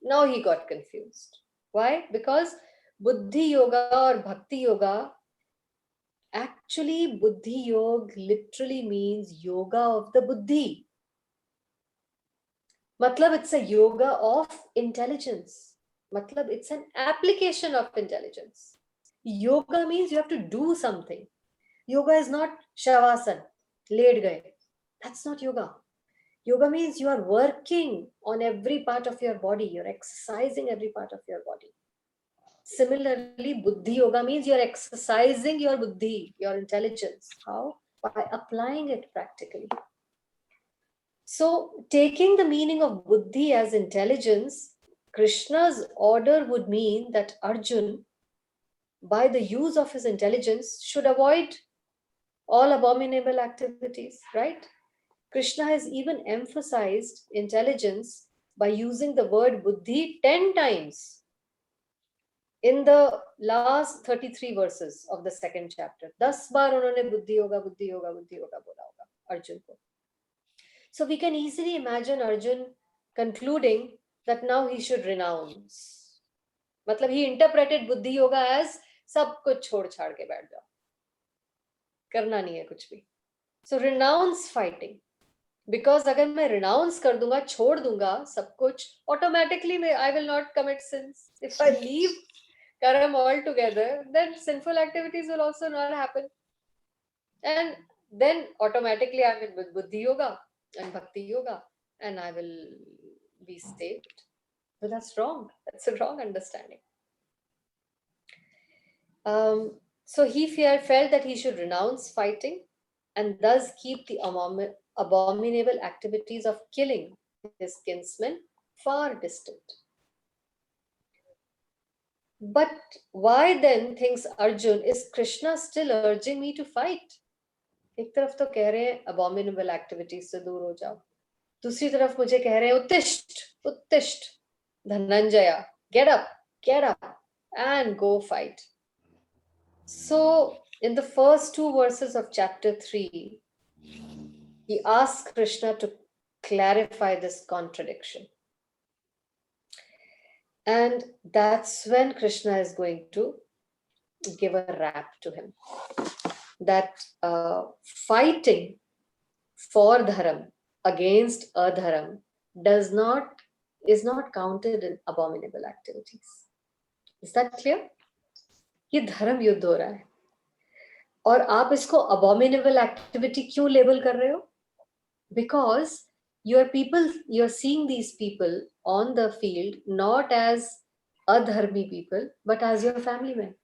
Now he got confused. Why? Because buddhi yoga or bhakti yoga, actually buddhi yoga literally means yoga of the buddhi. Matlab it's a yoga of intelligence. Matlab it's an application of intelligence. Yoga means you have to do something. Yoga is not shavasana, laid gaye. That's not yoga. Yoga means you are working on every part of your body. You're exercising every part of your body. Similarly, buddhi yoga means you're exercising your buddhi, your intelligence. How? By applying it practically. So, taking the meaning of buddhi as intelligence, Krishna's order would mean that Arjun, by the use of his intelligence, should avoid all abominable activities, right? Krishna has even emphasized intelligence by using the word buddhi 10 times in the last 33 verses of the second chapter. 10 बार उन्होंने बुद्धि योगा बोला होगा अर्जुन को. So we can easily imagine Arjun concluding that now he should renounce. मतलब he interpreted बुद्धि yoga as सब कुछ छोड़ छाड़ के बैठ जाओ, करना नहीं है कुछ भी. So renounce fighting. Because अगर मैं renounce कर दूंगा, छोड़ दूंगा सब कुछ, automatically I will not commit sins. If I leave karam altogether, then sinful activities will also not happen. And then automatically I'm in buddhi yoga and bhakti yoga and I will be saved. But that's wrong. That's a wrong understanding. So he felt that he should renounce fighting and thus keep the abominable activities of killing his kinsmen far distant. But why then, thinks Arjun, is Krishna still urging me to fight? एक तरफ तो कह रहे हैं abominable activities से दूर हो जाओ, दूसरी तरफ मुझे कह रहे हैं उत्तिष्ठ Dhananjaya, get up and go fight. So in the first 2 verses of chapter 3, he asks Krishna to clarify this contradiction. And that's when Krishna is going to give a rap to him. That fighting for dharam against adharam is not counted in abominable activities. Is that clear? ये धर्म युद्ध हो रहा है और आप इसको abominable activity क्यों लेबल कर रहे हो? Because you're seeing these people on the field not as adharmi people but as your family men.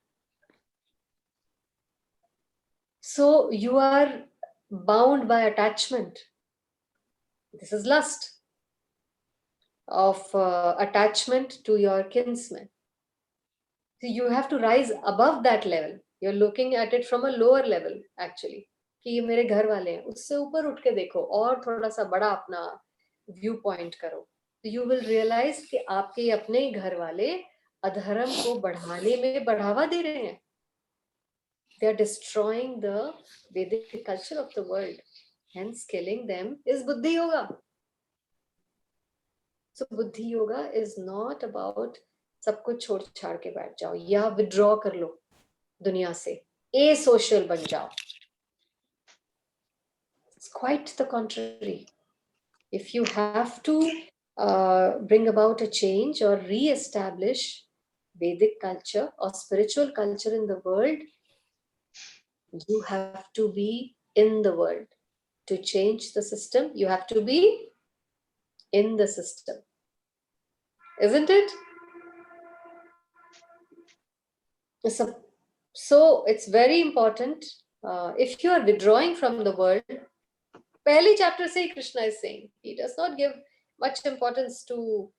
So you are bound by attachment. This is lust of attachment to your kinsmen. So you have to rise above that level. You're looking at it from a lower level actually. कि ये मेरे घर वाले हैं, उससे ऊपर उठ के देखो और थोड़ा सा बड़ा अपना व्यू पॉइंट करो. तो you will realize कि आपके अपने ही घर वाले अधर्म को बढ़ाने में बढ़ावा दे रहे हैं. They are destroying the Vedic culture of the world. Hence, killing them is buddhi yoga. So buddhi yoga is not about सब कुछ छोड़ छाड़ के बैठ जाओ या विड्रॉ कर लो दुनिया से, ए सोशल बन जाओ. It's quite the contrary. If you have to bring about a change or re-establish Vedic culture or spiritual culture in the world, you have to be in the world. To change the system, you have to be in the system. Isn't it? So it's very important if you are withdrawing from the world, Pehli chapter say Krishna is saying, he does not give much importance to,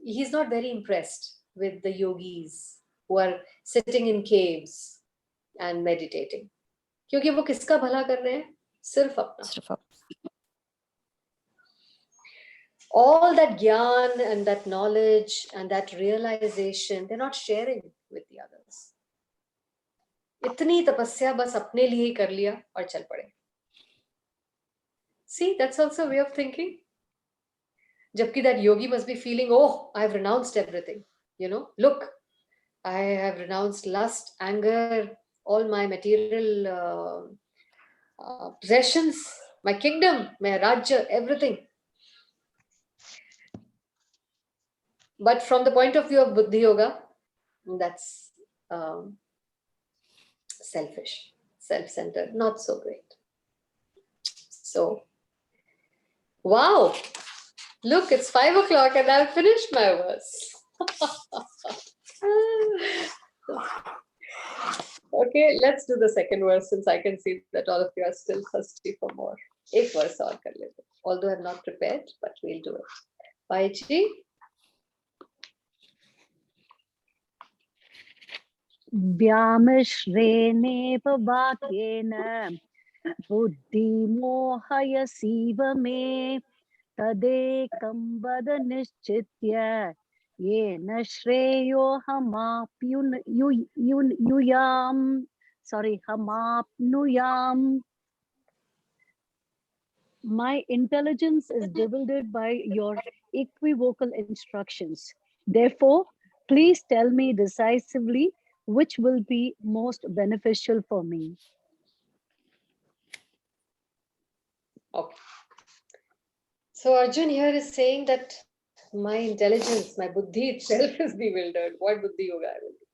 he's not very impressed with the yogis who are sitting in caves and meditating. क्योंकि वो किसका भला कर रहे हैं? सिर्फ अपना. All that gyan and that knowledge and that realization, they're not sharing with the others. इतनी तपस्या बस अपने लिए ही कर लिया और चल पड़े. See, that's also a way of thinking. Jabki that yogi must be feeling, oh, I've renounced everything. You know, look, I have renounced lust, anger, all my material possessions, my kingdom, my rajya, everything. But from the point of view of Buddhi Yoga, that's selfish, self-centered, not so great. So, wow, look, it's 5 o'clock and I've finished my verse. Okay, let's do the second verse since I can see that all of you are still thirsty for more. Ek verse aur kar lete. Although I'm not prepared, but we'll do it. Bhaiji. Vyamashrenev vakyena buddhi mohayasiva me tadekam vada nischitya yena shreyo hamapnuyam. My intelligence is bewildered by your equivocal instructions. Therefore, please tell me decisively which will be most beneficial for me. Okay. So Arjun here is saying that my intelligence, my buddhi itself is bewildered. What buddhi yoga I will do?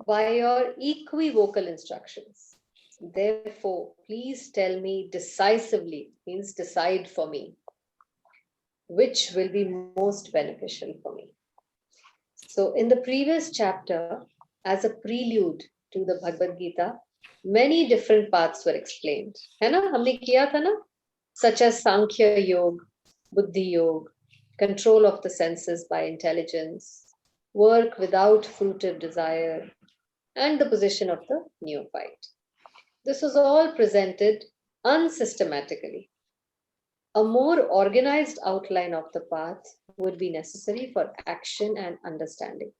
By your equivocal instructions. Therefore, please tell me decisively, means decide for me, which will be most beneficial for me. So in the previous chapter, as a prelude to the Bhagavad Gita, many different paths were explained. है ना? हमने किया था ना? Such as Sankhya Yoga, Buddhi Yoga, control of the senses by intelligence, work without fruitive desire, and the position of the neophyte. This was all presented unsystematically. A more organized outline of the path would be necessary for action and understanding.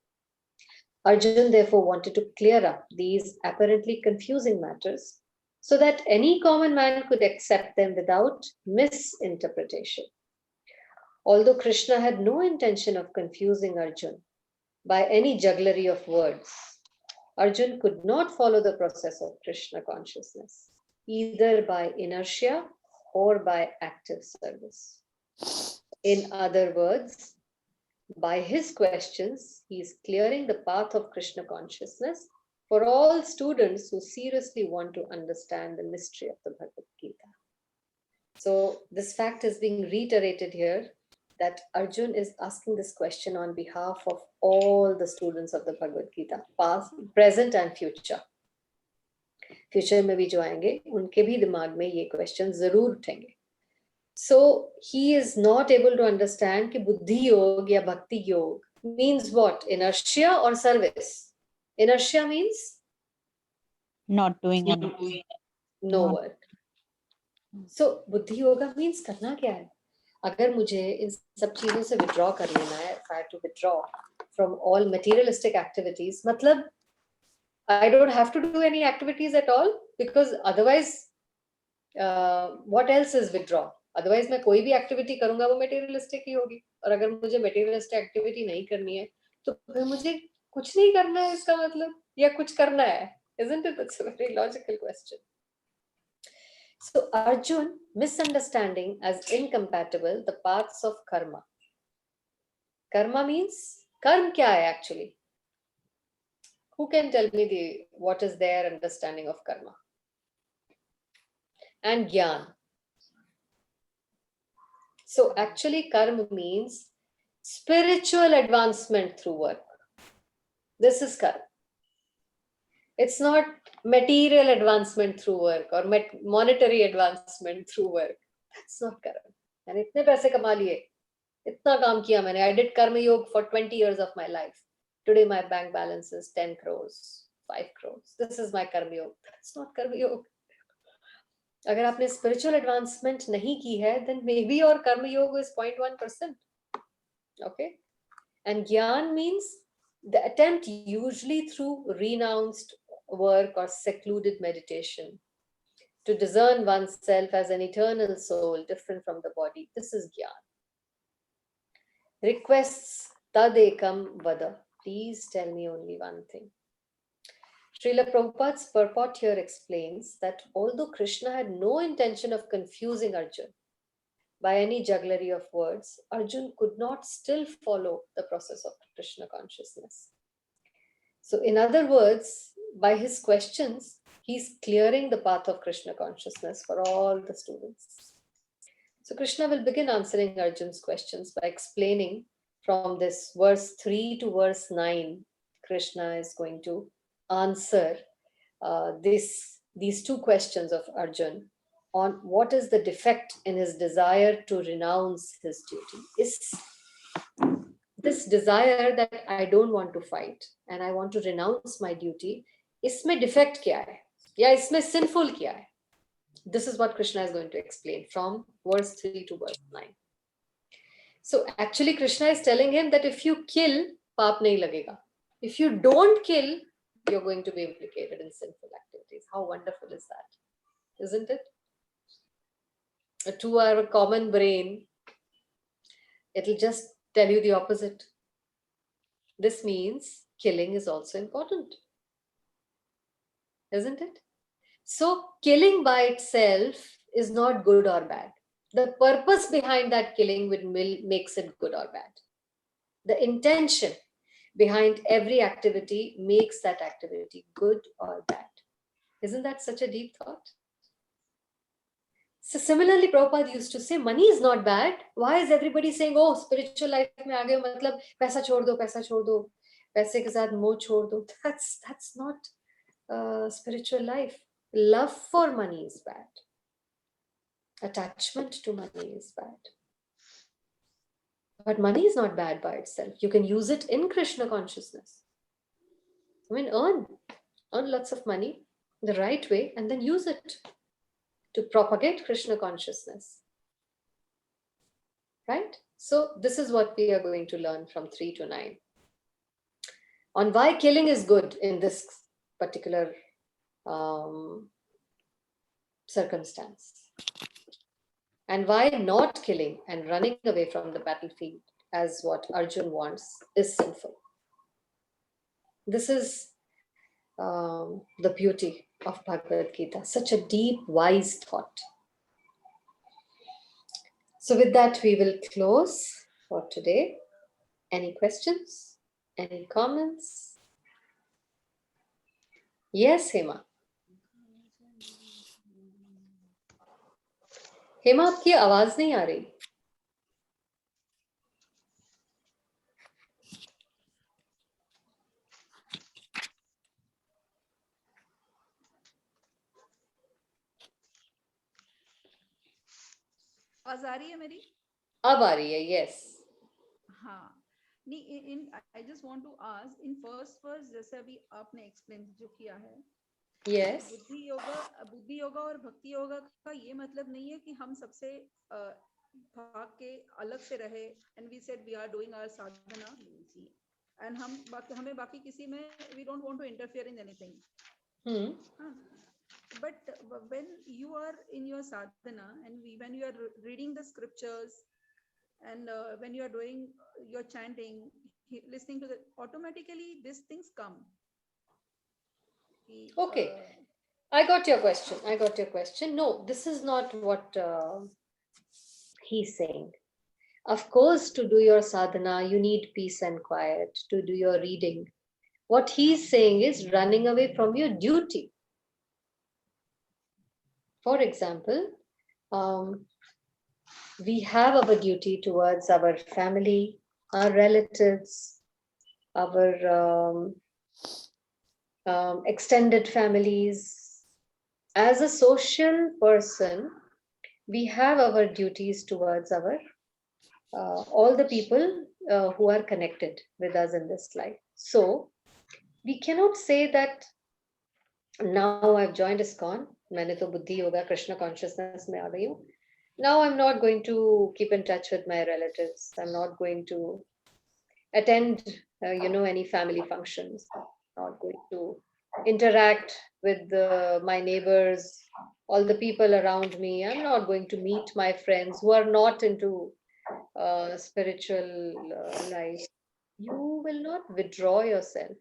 Arjun therefore wanted to clear up these apparently confusing matters so that any common man could accept them without misinterpretation. Although Krishna had no intention of confusing Arjun by any jugglery of words, Arjun could not follow the process of Krishna consciousness, either by inertia or by active service. In other words, by his questions, he is clearing the path of Krishna consciousness for all students who seriously want to understand the mystery of the Bhagavad Gita. So this fact is being reiterated here, that Arjun is asking this question on behalf of all the students of the Bhagavad Gita, past, present and future. Future में भी जो आएंगे, उनके भी दिमाग में ये question जरूर उठेंगे. So he is not able to understand कि बुद्धि योग या भक्ति योग means what? Inertia or service? Inertia means not doing anything. No work. So बुद्धि योगा means करना क्या है? अगर मुझे इन सब चीजों से withdraw कर लेना है, if I have to withdraw from all materialistic activities, मतलब I don't have to do any activities at all, because otherwise what else is withdraw? Otherwise मैं कोई भी activity करूंगा वो materialistic ही होगी, और अगर मुझे materialistic activity नहीं करनी है तो फिर मुझे कुछ नहीं करना है इसका मतलब, या कुछ करना है? Isn't it? That's a very logical question. So Arjun misunderstanding as incompatible the paths of karma. Karma means, karma kya hai actually? Who can tell me what is their understanding of karma? And gyan. So actually karma means spiritual advancement through work. This is karma. It's not material advancement through work or monetary advancement through work. That's not karma. And इतने पैसे कमा लिए, इतना काम किया मैंने. I did karma yoga for 20 years of my life. Today my bank balance is 10 crores, 5 crores. This is my karma yoga. That's not karma yoga. अगर आपने spiritual advancement नहीं की है, then maybe your karma yoga is 0.1%. Okay? And Gyan means the attempt usually through renounced work or secluded meditation to discern oneself as an eternal soul different from the body. This is Gyan. Requests Tadekam Vada. Please tell me only one thing. Srila Prabhupada's purport here explains that although Krishna had no intention of confusing Arjun by any jugglery of words, Arjun could not still follow the process of Krishna consciousness. So in other words, by his questions, he's clearing the path of Krishna consciousness for all the students. So Krishna will begin answering Arjun's questions by explaining from this verse 3 to verse 9. Krishna is going to answer these two questions of Arjun on what is the defect in his desire to renounce his duty. Is this desire that I don't want to fight and I want to renounce my duty, isme defect kya hai? Ya isme sinful kya hai? This is what Krishna is going to explain from verse 3 to verse 9. So actually Krishna is telling him that if you kill, paap nahi lagega. If you don't kill, you're going to be implicated in sinful activities. How wonderful is that? Isn't it? To our common brain, it'll just tell you the opposite. This means killing is also important. Isn't it? So killing by itself is not good or bad. The purpose behind that killing makes it good or bad. The intention behind every activity makes that activity good or bad. Isn't that such a deep thought? So similarly, Prabhupada used to say, money is not bad. Why is everybody saying, oh, spiritual life mein aa gaye, matlab paisa chhod do, paise ke saath moh chhod do. That's not spiritual life. Love for money is bad. Attachment to money is bad. But money is not bad by itself. You can use it in Krishna consciousness. I mean, earn lots of money the right way and then use it to propagate Krishna consciousness. Right? So this is what we are going to learn from 3 to 9. On why killing is good in this particular circumstance. And why not killing and running away from the battlefield as what Arjun wants is sinful. This is the beauty of Bhagavad Gita, such a deep, wise thought. So with that, we will close for today. Any questions? Any comments? Yes, Hema. Hema, आपकी आवाज नहीं आ रही. आवाज आ रही है मेरी? अब आ रही है. यस. हाँ, नहीं, I just want to ask, in first verse जैसे अभी आपने explain जो किया है, Yes. बुद्धि योगा और भक्ति योगा का ये मतलब नहीं है कि हम सबसे भाग के अलग से रहे and we said we are doing our sadhana and हमें बाकी किसी में we don't want to interfere in anything. But when you are in your sadhana and when you are reading the scriptures and when you are doing your chanting, listening to automatically these things come. Okay, I got your question. No, this is not what he's saying. Of course, to do your sadhana, you need peace and quiet to do your reading. What he's saying is running away from your duty. For example, we have our duty towards our family, our relatives, our extended families. As a social person, we have our duties towards our all the people who are connected with us in this life. So we cannot say that now I've joined ISKCON, मैंने तो बुद्धि yoga Krishna consciousness में आ गई हूँ. Now I'm not going to keep in touch with my relatives. I'm not going to attend, any family functions. Not going to interact with my neighbors, all the people around me. I'm not going to meet my friends who are not into spiritual life. You will not withdraw yourself.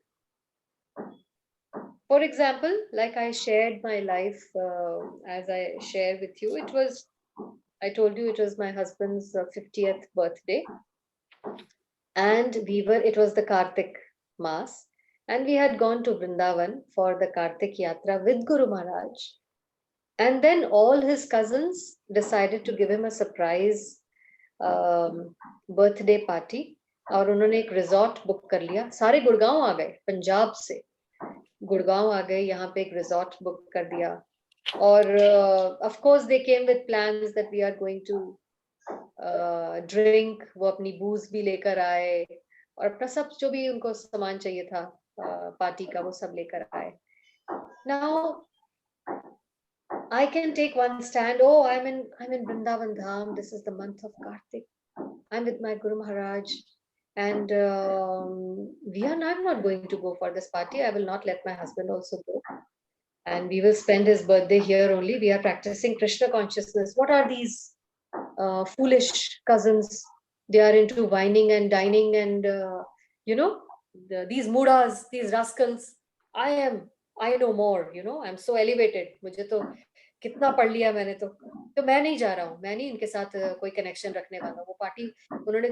For example, like I shared my life as I share with you, I told you it was my husband's 50th birthday, and it was the Kartik Mass, and we had gone to Vrindavan for the Kartik Yatra with Guru Maharaj. And then all his cousins decided to give him a surprise birthday party, और उन्होंने एक resort book कर लिया. सारे गुड़गांव आ गए, पंजाब से गुड़गांव आ गए, यहाँ पे एक रिजॉर्ट बुक कर दिया. और of course they came with plans that we are going to drink. वो अपनी बूज भी लेकर आए और अपना सब जो भी उनको सामान चाहिए था पार्टी का वो सब लेकर आए. Now I can take one stand. Oh, I'm in Vrindavan Dham. This is the month of Kartik. I'm with my Guru Maharaj, and I'm not going to go for this party. I will not let my husband also go, and we will spend his birthday here only. We are practicing Krishna consciousness. What are these foolish cousins? They are into wining and dining, and these mudas, these rascals. I know more. I'm so elevated. मुझे तो कितना पढ़ लिया मैंने तो मैं नहीं जा रहा हूँ. मैं नहीं इनके साथ कोई कनेक्शन रखने वाला. वो पार्टी उन्होंने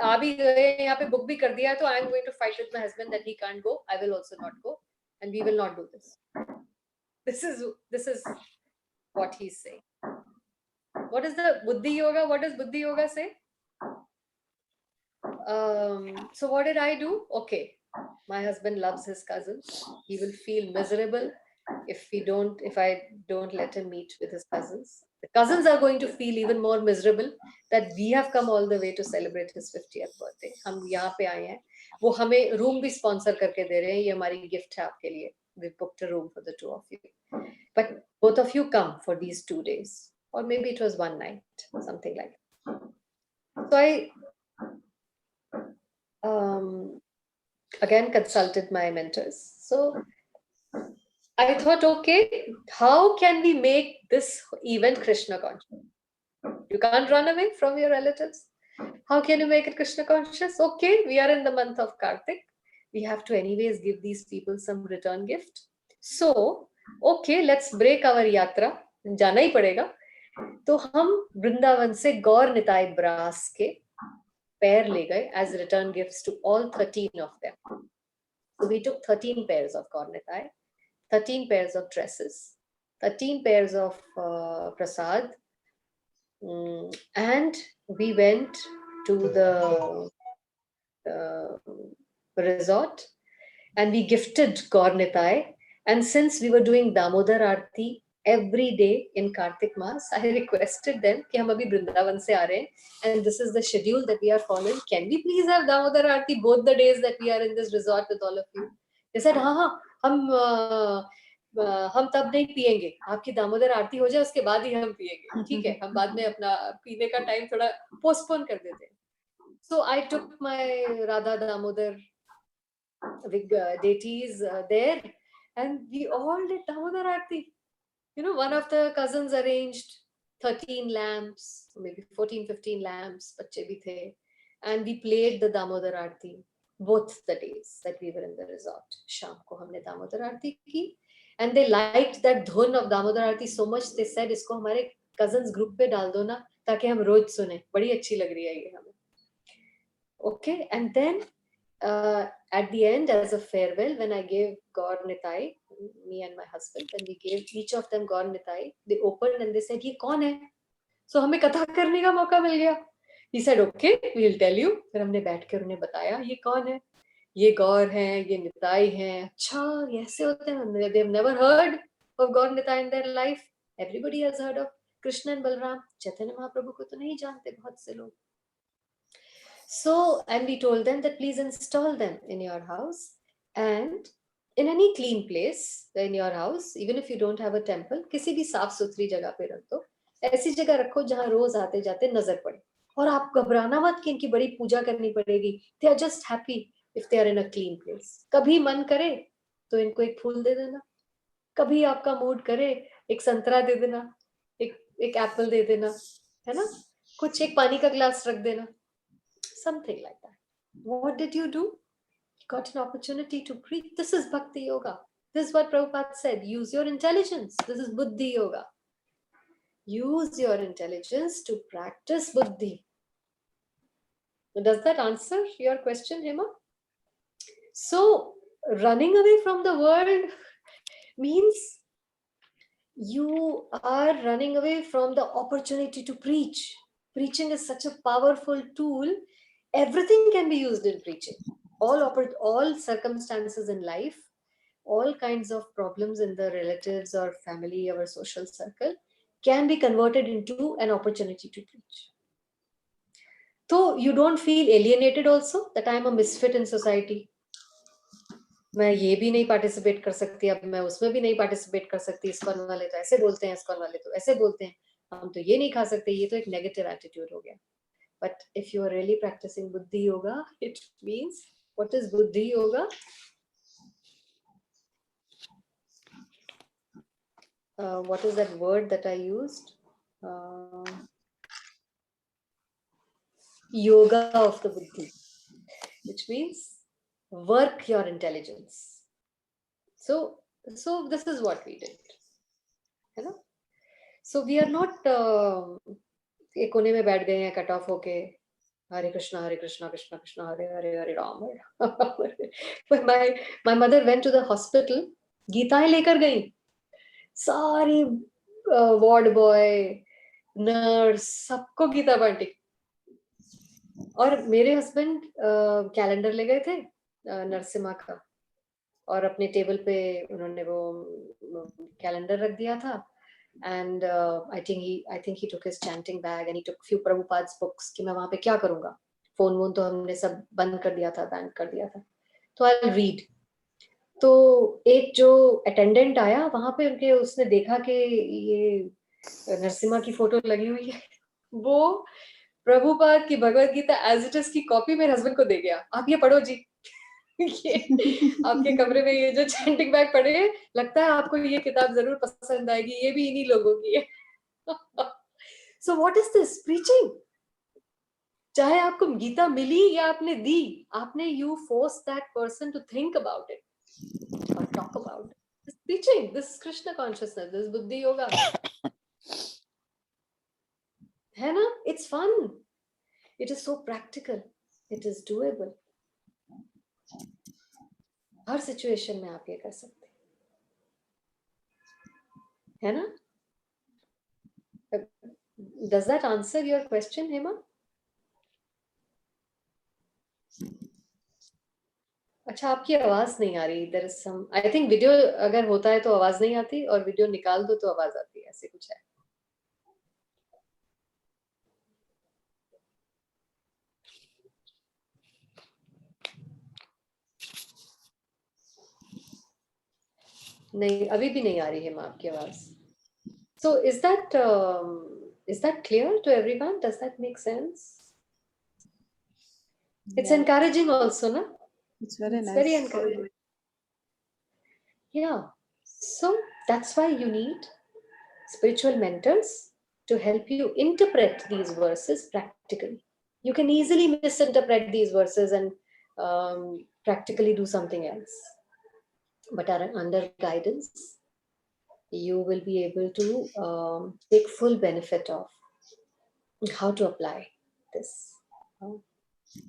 आ भी गए, यहाँ पे बुक भी कर दिया, तो I'm going to fight with my husband that he can't go. I will also not go, and we will not do this. This is what he's saying. What is the Buddhi Yoga? What does Buddhi Yoga say? So what did I do? Okay, my husband loves his cousins. He will feel miserable if I don't let him meet with his cousins. The cousins are going to feel even more miserable that we have come all the way to celebrate his 50th birthday. हम यहाँ पे आए हैं. वो हमें room भी sponsor करके दे रहे हैं. ये हमारी gift है आपके लिए. We booked a room for the two of you. But both of you come for these 2 days. Or maybe it was one night, something like that. So I again consulted my mentors. So I thought, okay, how can we make this event Krishna conscious? You can't run away from your relatives. How can you make it Krishna conscious? Okay, we are in the month of Kartik. We have to anyways give these people some return gift. So, okay, let's break our yatra. जाना ही पड़ेगा. तो हम वृंदावन से गौर Nitai brass के पैर ले गए as return gifts to all 13 of them. So we took 13 pairs of Gaur Nitai, 13 pairs of dresses, 13 pairs of prasad, and we went to the resort and we gifted Gaur Nitai. And since we were doing Damodar Aarti every day in Kartik Mass, I requested them कि हम अभी वृंदावन से आ रहे हैं and this is the schedule that we are following. Can we please have Damodar Aarti both the days that we are in this resort with all of you? They said हाँ हम तब नहीं पिएंगे, आपकी दामोदर आरती हो जाए उसके बाद ही हम पिएंगे. ठीक है, हम बाद में अपना पीने का टाइम थोड़ा पोस्टपोन कर देते हैं. So I took my Radha Damodar deities there and we all did Damodar Aarti. One of the cousins arranged 13 lamps, maybe 14-15 lamps, bachche bhi the, and we played the Damodar Aarti both the days that we were in the resort. Sham ko humne Damodar Aarti ki, and they liked that dhun of Damodar Aarti so much. They said, "Isko hamare cousins group pe dal do na, ताकि हम रोज सुने. बड़ी अच्छी लग रही है ये हमें." Okay, and then at the end, as a farewell, when I gave Gaur Nitai, me and my husband, and we gave each of them Gaur Nitai, they opened and they said, "ये कौन है?" So हमें कथा करने का मौका मिल गया. He said, "Okay, we'll tell you." फिर हमने बैठ कर उन्हें बताया ये कौन है. ये गौर हैं, ये निताई हैं, अच्छा ये ऐसे होते हैं, they've never heard of Gaur Nitai in their life. Everybody has heard of Krishna and Balram. Chaitanya Mahaprabhu को तो नहीं जानते बहुत से लोग. So, and we told them that please install them in your house and in any clean place in your house, even if you don't have a temple, किसी भी साफ सुथरी जगह पे रख दो. ऐसी जगह रखो जहां रोज आते जाते नजर पड़े. और आप घबराना मत कि इनकी बड़ी पूजा करनी पड़ेगी. They are just happy if they are in a clean place. कभी मन करे तो इनको एक फूल दे देना. कभी आपका मूड करे एक संतरा दे देना, एक एप्पल दे देना, है ना? कुछ एक पानी का ग्लास रख देना. Something like that. What did you do? You got an opportunity to preach. This is Bhakti Yoga. This is what Prabhupada said. Use your intelligence. This is Buddhi Yoga. Use your intelligence to practice Buddhi. Does that answer your question, Hema? So, running away from the world means you are running away from the opportunity to preach. Preaching is such a powerful tool. Everything can be used in preaching. All circumstances in life, all kinds of problems in the relatives or family or social circle can be converted into an opportunity to preach. So you don't feel alienated also that I am a misfit in society. मैं ये भी नहीं participate कर सकती, अब मैं उसमें भी नहीं पार्टिसिपेट कर सकती. इस्कॉन वाले तो ऐसे बोलते हैं, इस्कॉन वाले तो ऐसे बोलते हैं, हम तो ये नहीं खा सकते. ये तो एक नेगेटिव एटीट्यूड हो गया. But if you are really practicing Buddhi Yoga, it means, what is Buddhi Yoga? What is that word that I used? Yoga of the Buddhi, which means work your intelligence. So this is what we did. You know? So we are not एक कोने में बैठ गए हैं cut off होके हरे Krishna Krishna Krishna Hare Hare Hare Ram. My mother went to the hospital. गीताएं लेकर गई. सारी वार्ड बॉय, नर्स, सबको गीता बांटी. और मेरे हस्बैंड कैलेंडर ले गए थे नरसिम्हा का, और अपने टेबल पे उन्होंने वो कैलेंडर रख दिया था. And I think he took his chanting bag and he took few Prabhupada's books कि मैं वहाँ पे क्या करूँगा. फोन वोन तो हमने सब बंद कर दिया था, बैन कर दिया था. तो I'll read. तो एक जो अटेंडेंट आया वहाँ पे, उनके उसने देखा कि ये नरसिम्हा की फोटो लगी हुई है. वो प्रभुपाद की Bhagavad Gita as it is की कॉपी मेरे हस्बैंड को दे गया. आप ये पढ़ो जी. ये आपके कमरे में ये जो चैंटिंग बैग पड़े हैं, लगता है आपको ये किताब जरूर पसंद आएगी, ये भी इन्हीं लोगों की है. So what is this preaching? चाहे आपको गीता मिली या आपने दी, आपने you force that person to think about it or talk about it. This is preaching. This is Krishna consciousness. This is Buddhi Yoga. है ना? It's fun. It is so practical. It is doable. Her situation में आप ये कर सकते हैं, है ना? Does that answer your question, Hema? अच्छा, आपकी आवाज नहीं आ रही. There is some, I think video अगर होता है तो आवाज नहीं आती, और वीडियो निकाल दो तो आवाज आती है, ऐसे कुछ है. नहीं, अभी भी नहीं आ रही है माँ आपकी आवाज. So is that clear to everyone? Does that make sense? It's encouraging also, na? It's very It's nice. very encouraging. Yeah. So that's why you need spiritual mentors to help you interpret these verses practically. You can easily misinterpret these verses and practically do something else. But under guidance, you will be able to take full benefit of how to apply this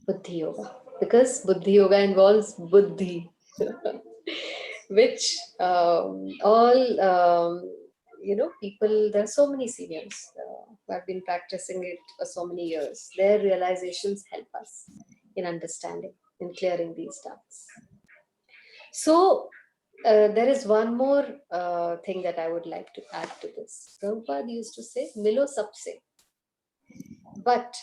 Buddhi Yoga. Because Buddhi Yoga involves Buddhi, which people, there are so many seniors who have been practicing it for so many years. Their realizations help us in understanding in clearing these doubts. So there is one more thing that I would like to add to this. Prabhupada used to say, "Milo sabse," but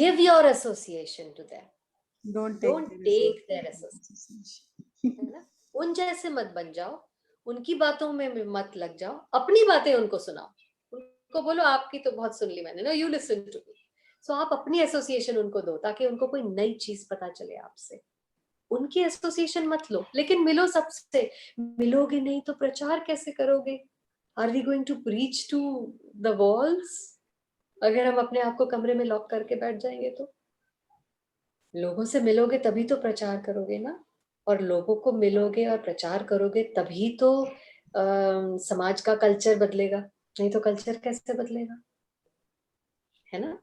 give your association to them. Don't take their association. है ना? उन जैसे मत बन जाओ, उनकी बातों में मत लग जाओ, अपनी बातें उनको सुनाओ, उनको बोलो आपकी तो बहुत सुन ली मैंने, ना यू लिसन टू मी. सो आप अपनी एसोसिएशन उनको दो ताकि उनको कोई नई चीज पता चले आपसे. उनकी एसोसिएशन मत लो, लेकिन मिलो सबसे. मिलोगे नहीं तो प्रचार कैसे करोगे? Are we going to preach to the walls? अगर हम अपने आप को कमरे में लॉक करके बैठ जाएंगे तो लोगों से मिलोगे तभी तो प्रचार करोगे ना. और लोगों को मिलोगे और प्रचार करोगे तभी तो समाज का कल्चर बदलेगा. नहीं तो कल्चर कैसे बदलेगा, है ना?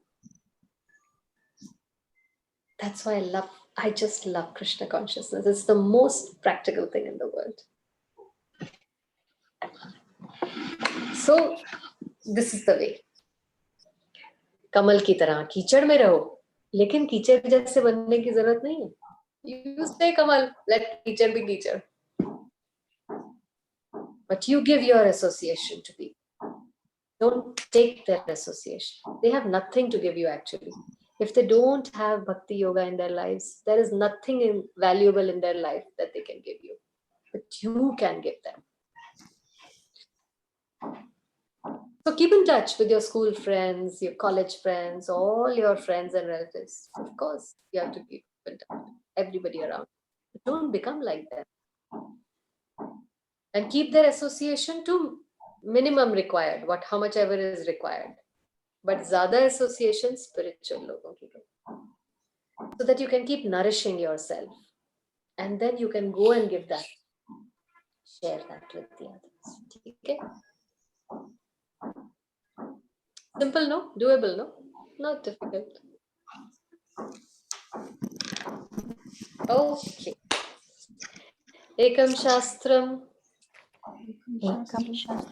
That's why I just love Krishna consciousness. It's the most practical thing in the world. So this is the way. कमल की तरह कीचड़ में रहो, लेकिन कीचड़ जैसे बनने की जरूरत नहीं है. You stay Kamal, let कीचड़ be कीचड़. But you give your association to people. Don't take their association. They have nothing to give you actually. If they don't have bhakti yoga in their lives, there is nothing valuable in their life that they can give you. But you can give them. So keep in touch with your school friends, your college friends, all your friends and relatives. Of course, you have to keep in touch with everybody around. But don't become like them. And keep their association to minimum required, how much ever is required. But zyada association spiritual logon ki karo, so that you can keep nourishing yourself, and then you can go and give that, share that with the others. Okay? Simple, no? Doable, no? Not difficult. Okay. Ekam Shastram.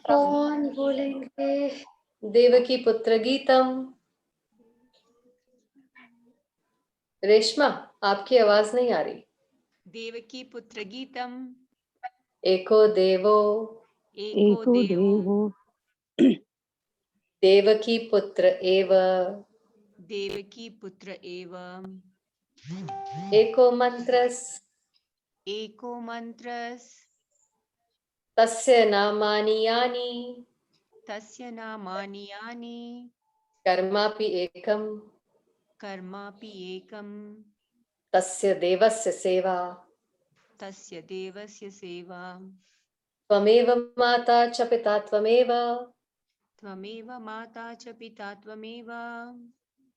कौन बोलेंगे? देवकी पुत्र गीतम. रेशमा, आपकी आवाज नहीं आ रही. देवकी पुत्र गीतम. एको देवो देवकी पुत्र एव. देवकी पुत्र एव. एको मंत्रस तस्य नामानि यानि. तस्य नामानि यानि. कर्मापि एकम तस्य देवस्य सेवा. त्वमेव माता च पिता त्वमेव.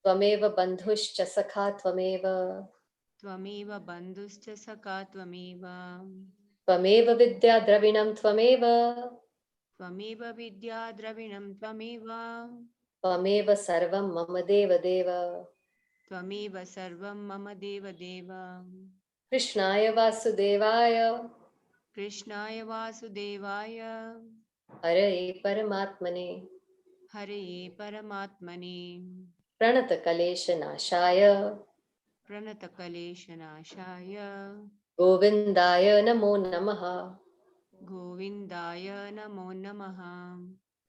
त्वमेव बन्धुश्च सखा त्वमेव. त्वमेव विद्या द्रविणं त्वमेव. त्वमेव सर्वं मम देवदेव. कृष्णाय वासुदेवाय हरये परमात्मने प्रणतक्लेशनाशाय गोविन्दाय नमो नमः.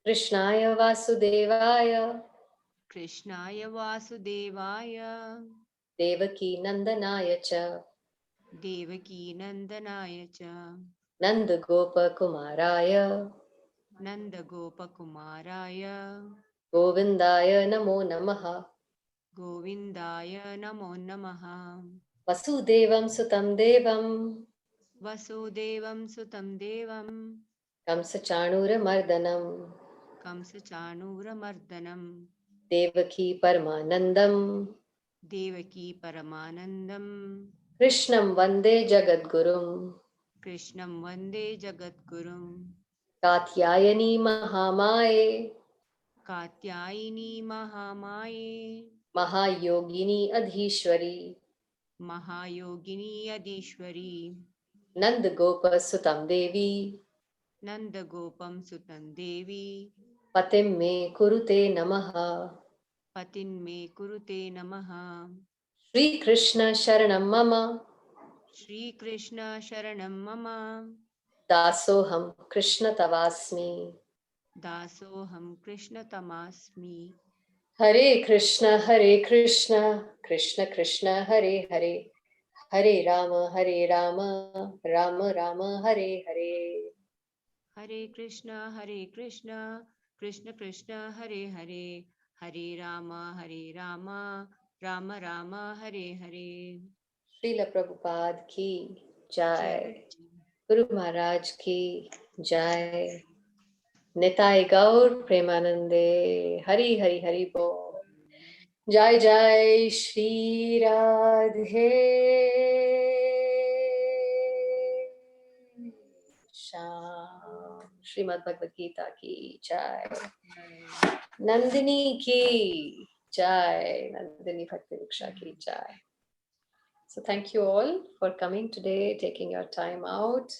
कृष्णाय वासुदेवाय देवकी नंदनाय च नंद गोपकुमाराय गोविन्दाय नमो नमः. वसुदेवं सुतं देवं कंसचाणूरमर्दनं देवकी परमानंदं कृष्णं वन्दे जगद्गुरुं. कात्यायनी महामाये महायोगिनी अधीश्वरी नंद गोपसुतं देवी पतिं मे कुरुते नमः. Shri Krishna Sharanam Mama. Shri Krishna Sharanam Mama. Dasoham Krishna Tavasmi. Dasoham Krishna Tamasmi. Hare Krishna, Krishna Krishna, Hare Hare. Hare Rama, Rama Rama, Hare Hare. Hare Krishna, Krishna Krishna, Hare Hare. Hare Rama, Rama Rama, Hare Hare. Srila Prabhupada ki Jai. Guru Maharaj ki Jai. Nitai Gaur Premanande. Hari Hari Hari Bo. Jai Jai Shri Radhe Shyam. Srimad Bhagavad Gita ki Jai. Nandini ki Jai. Nandini Bhakti Vriksha ki Jai. So thank you all for coming today, taking your time out.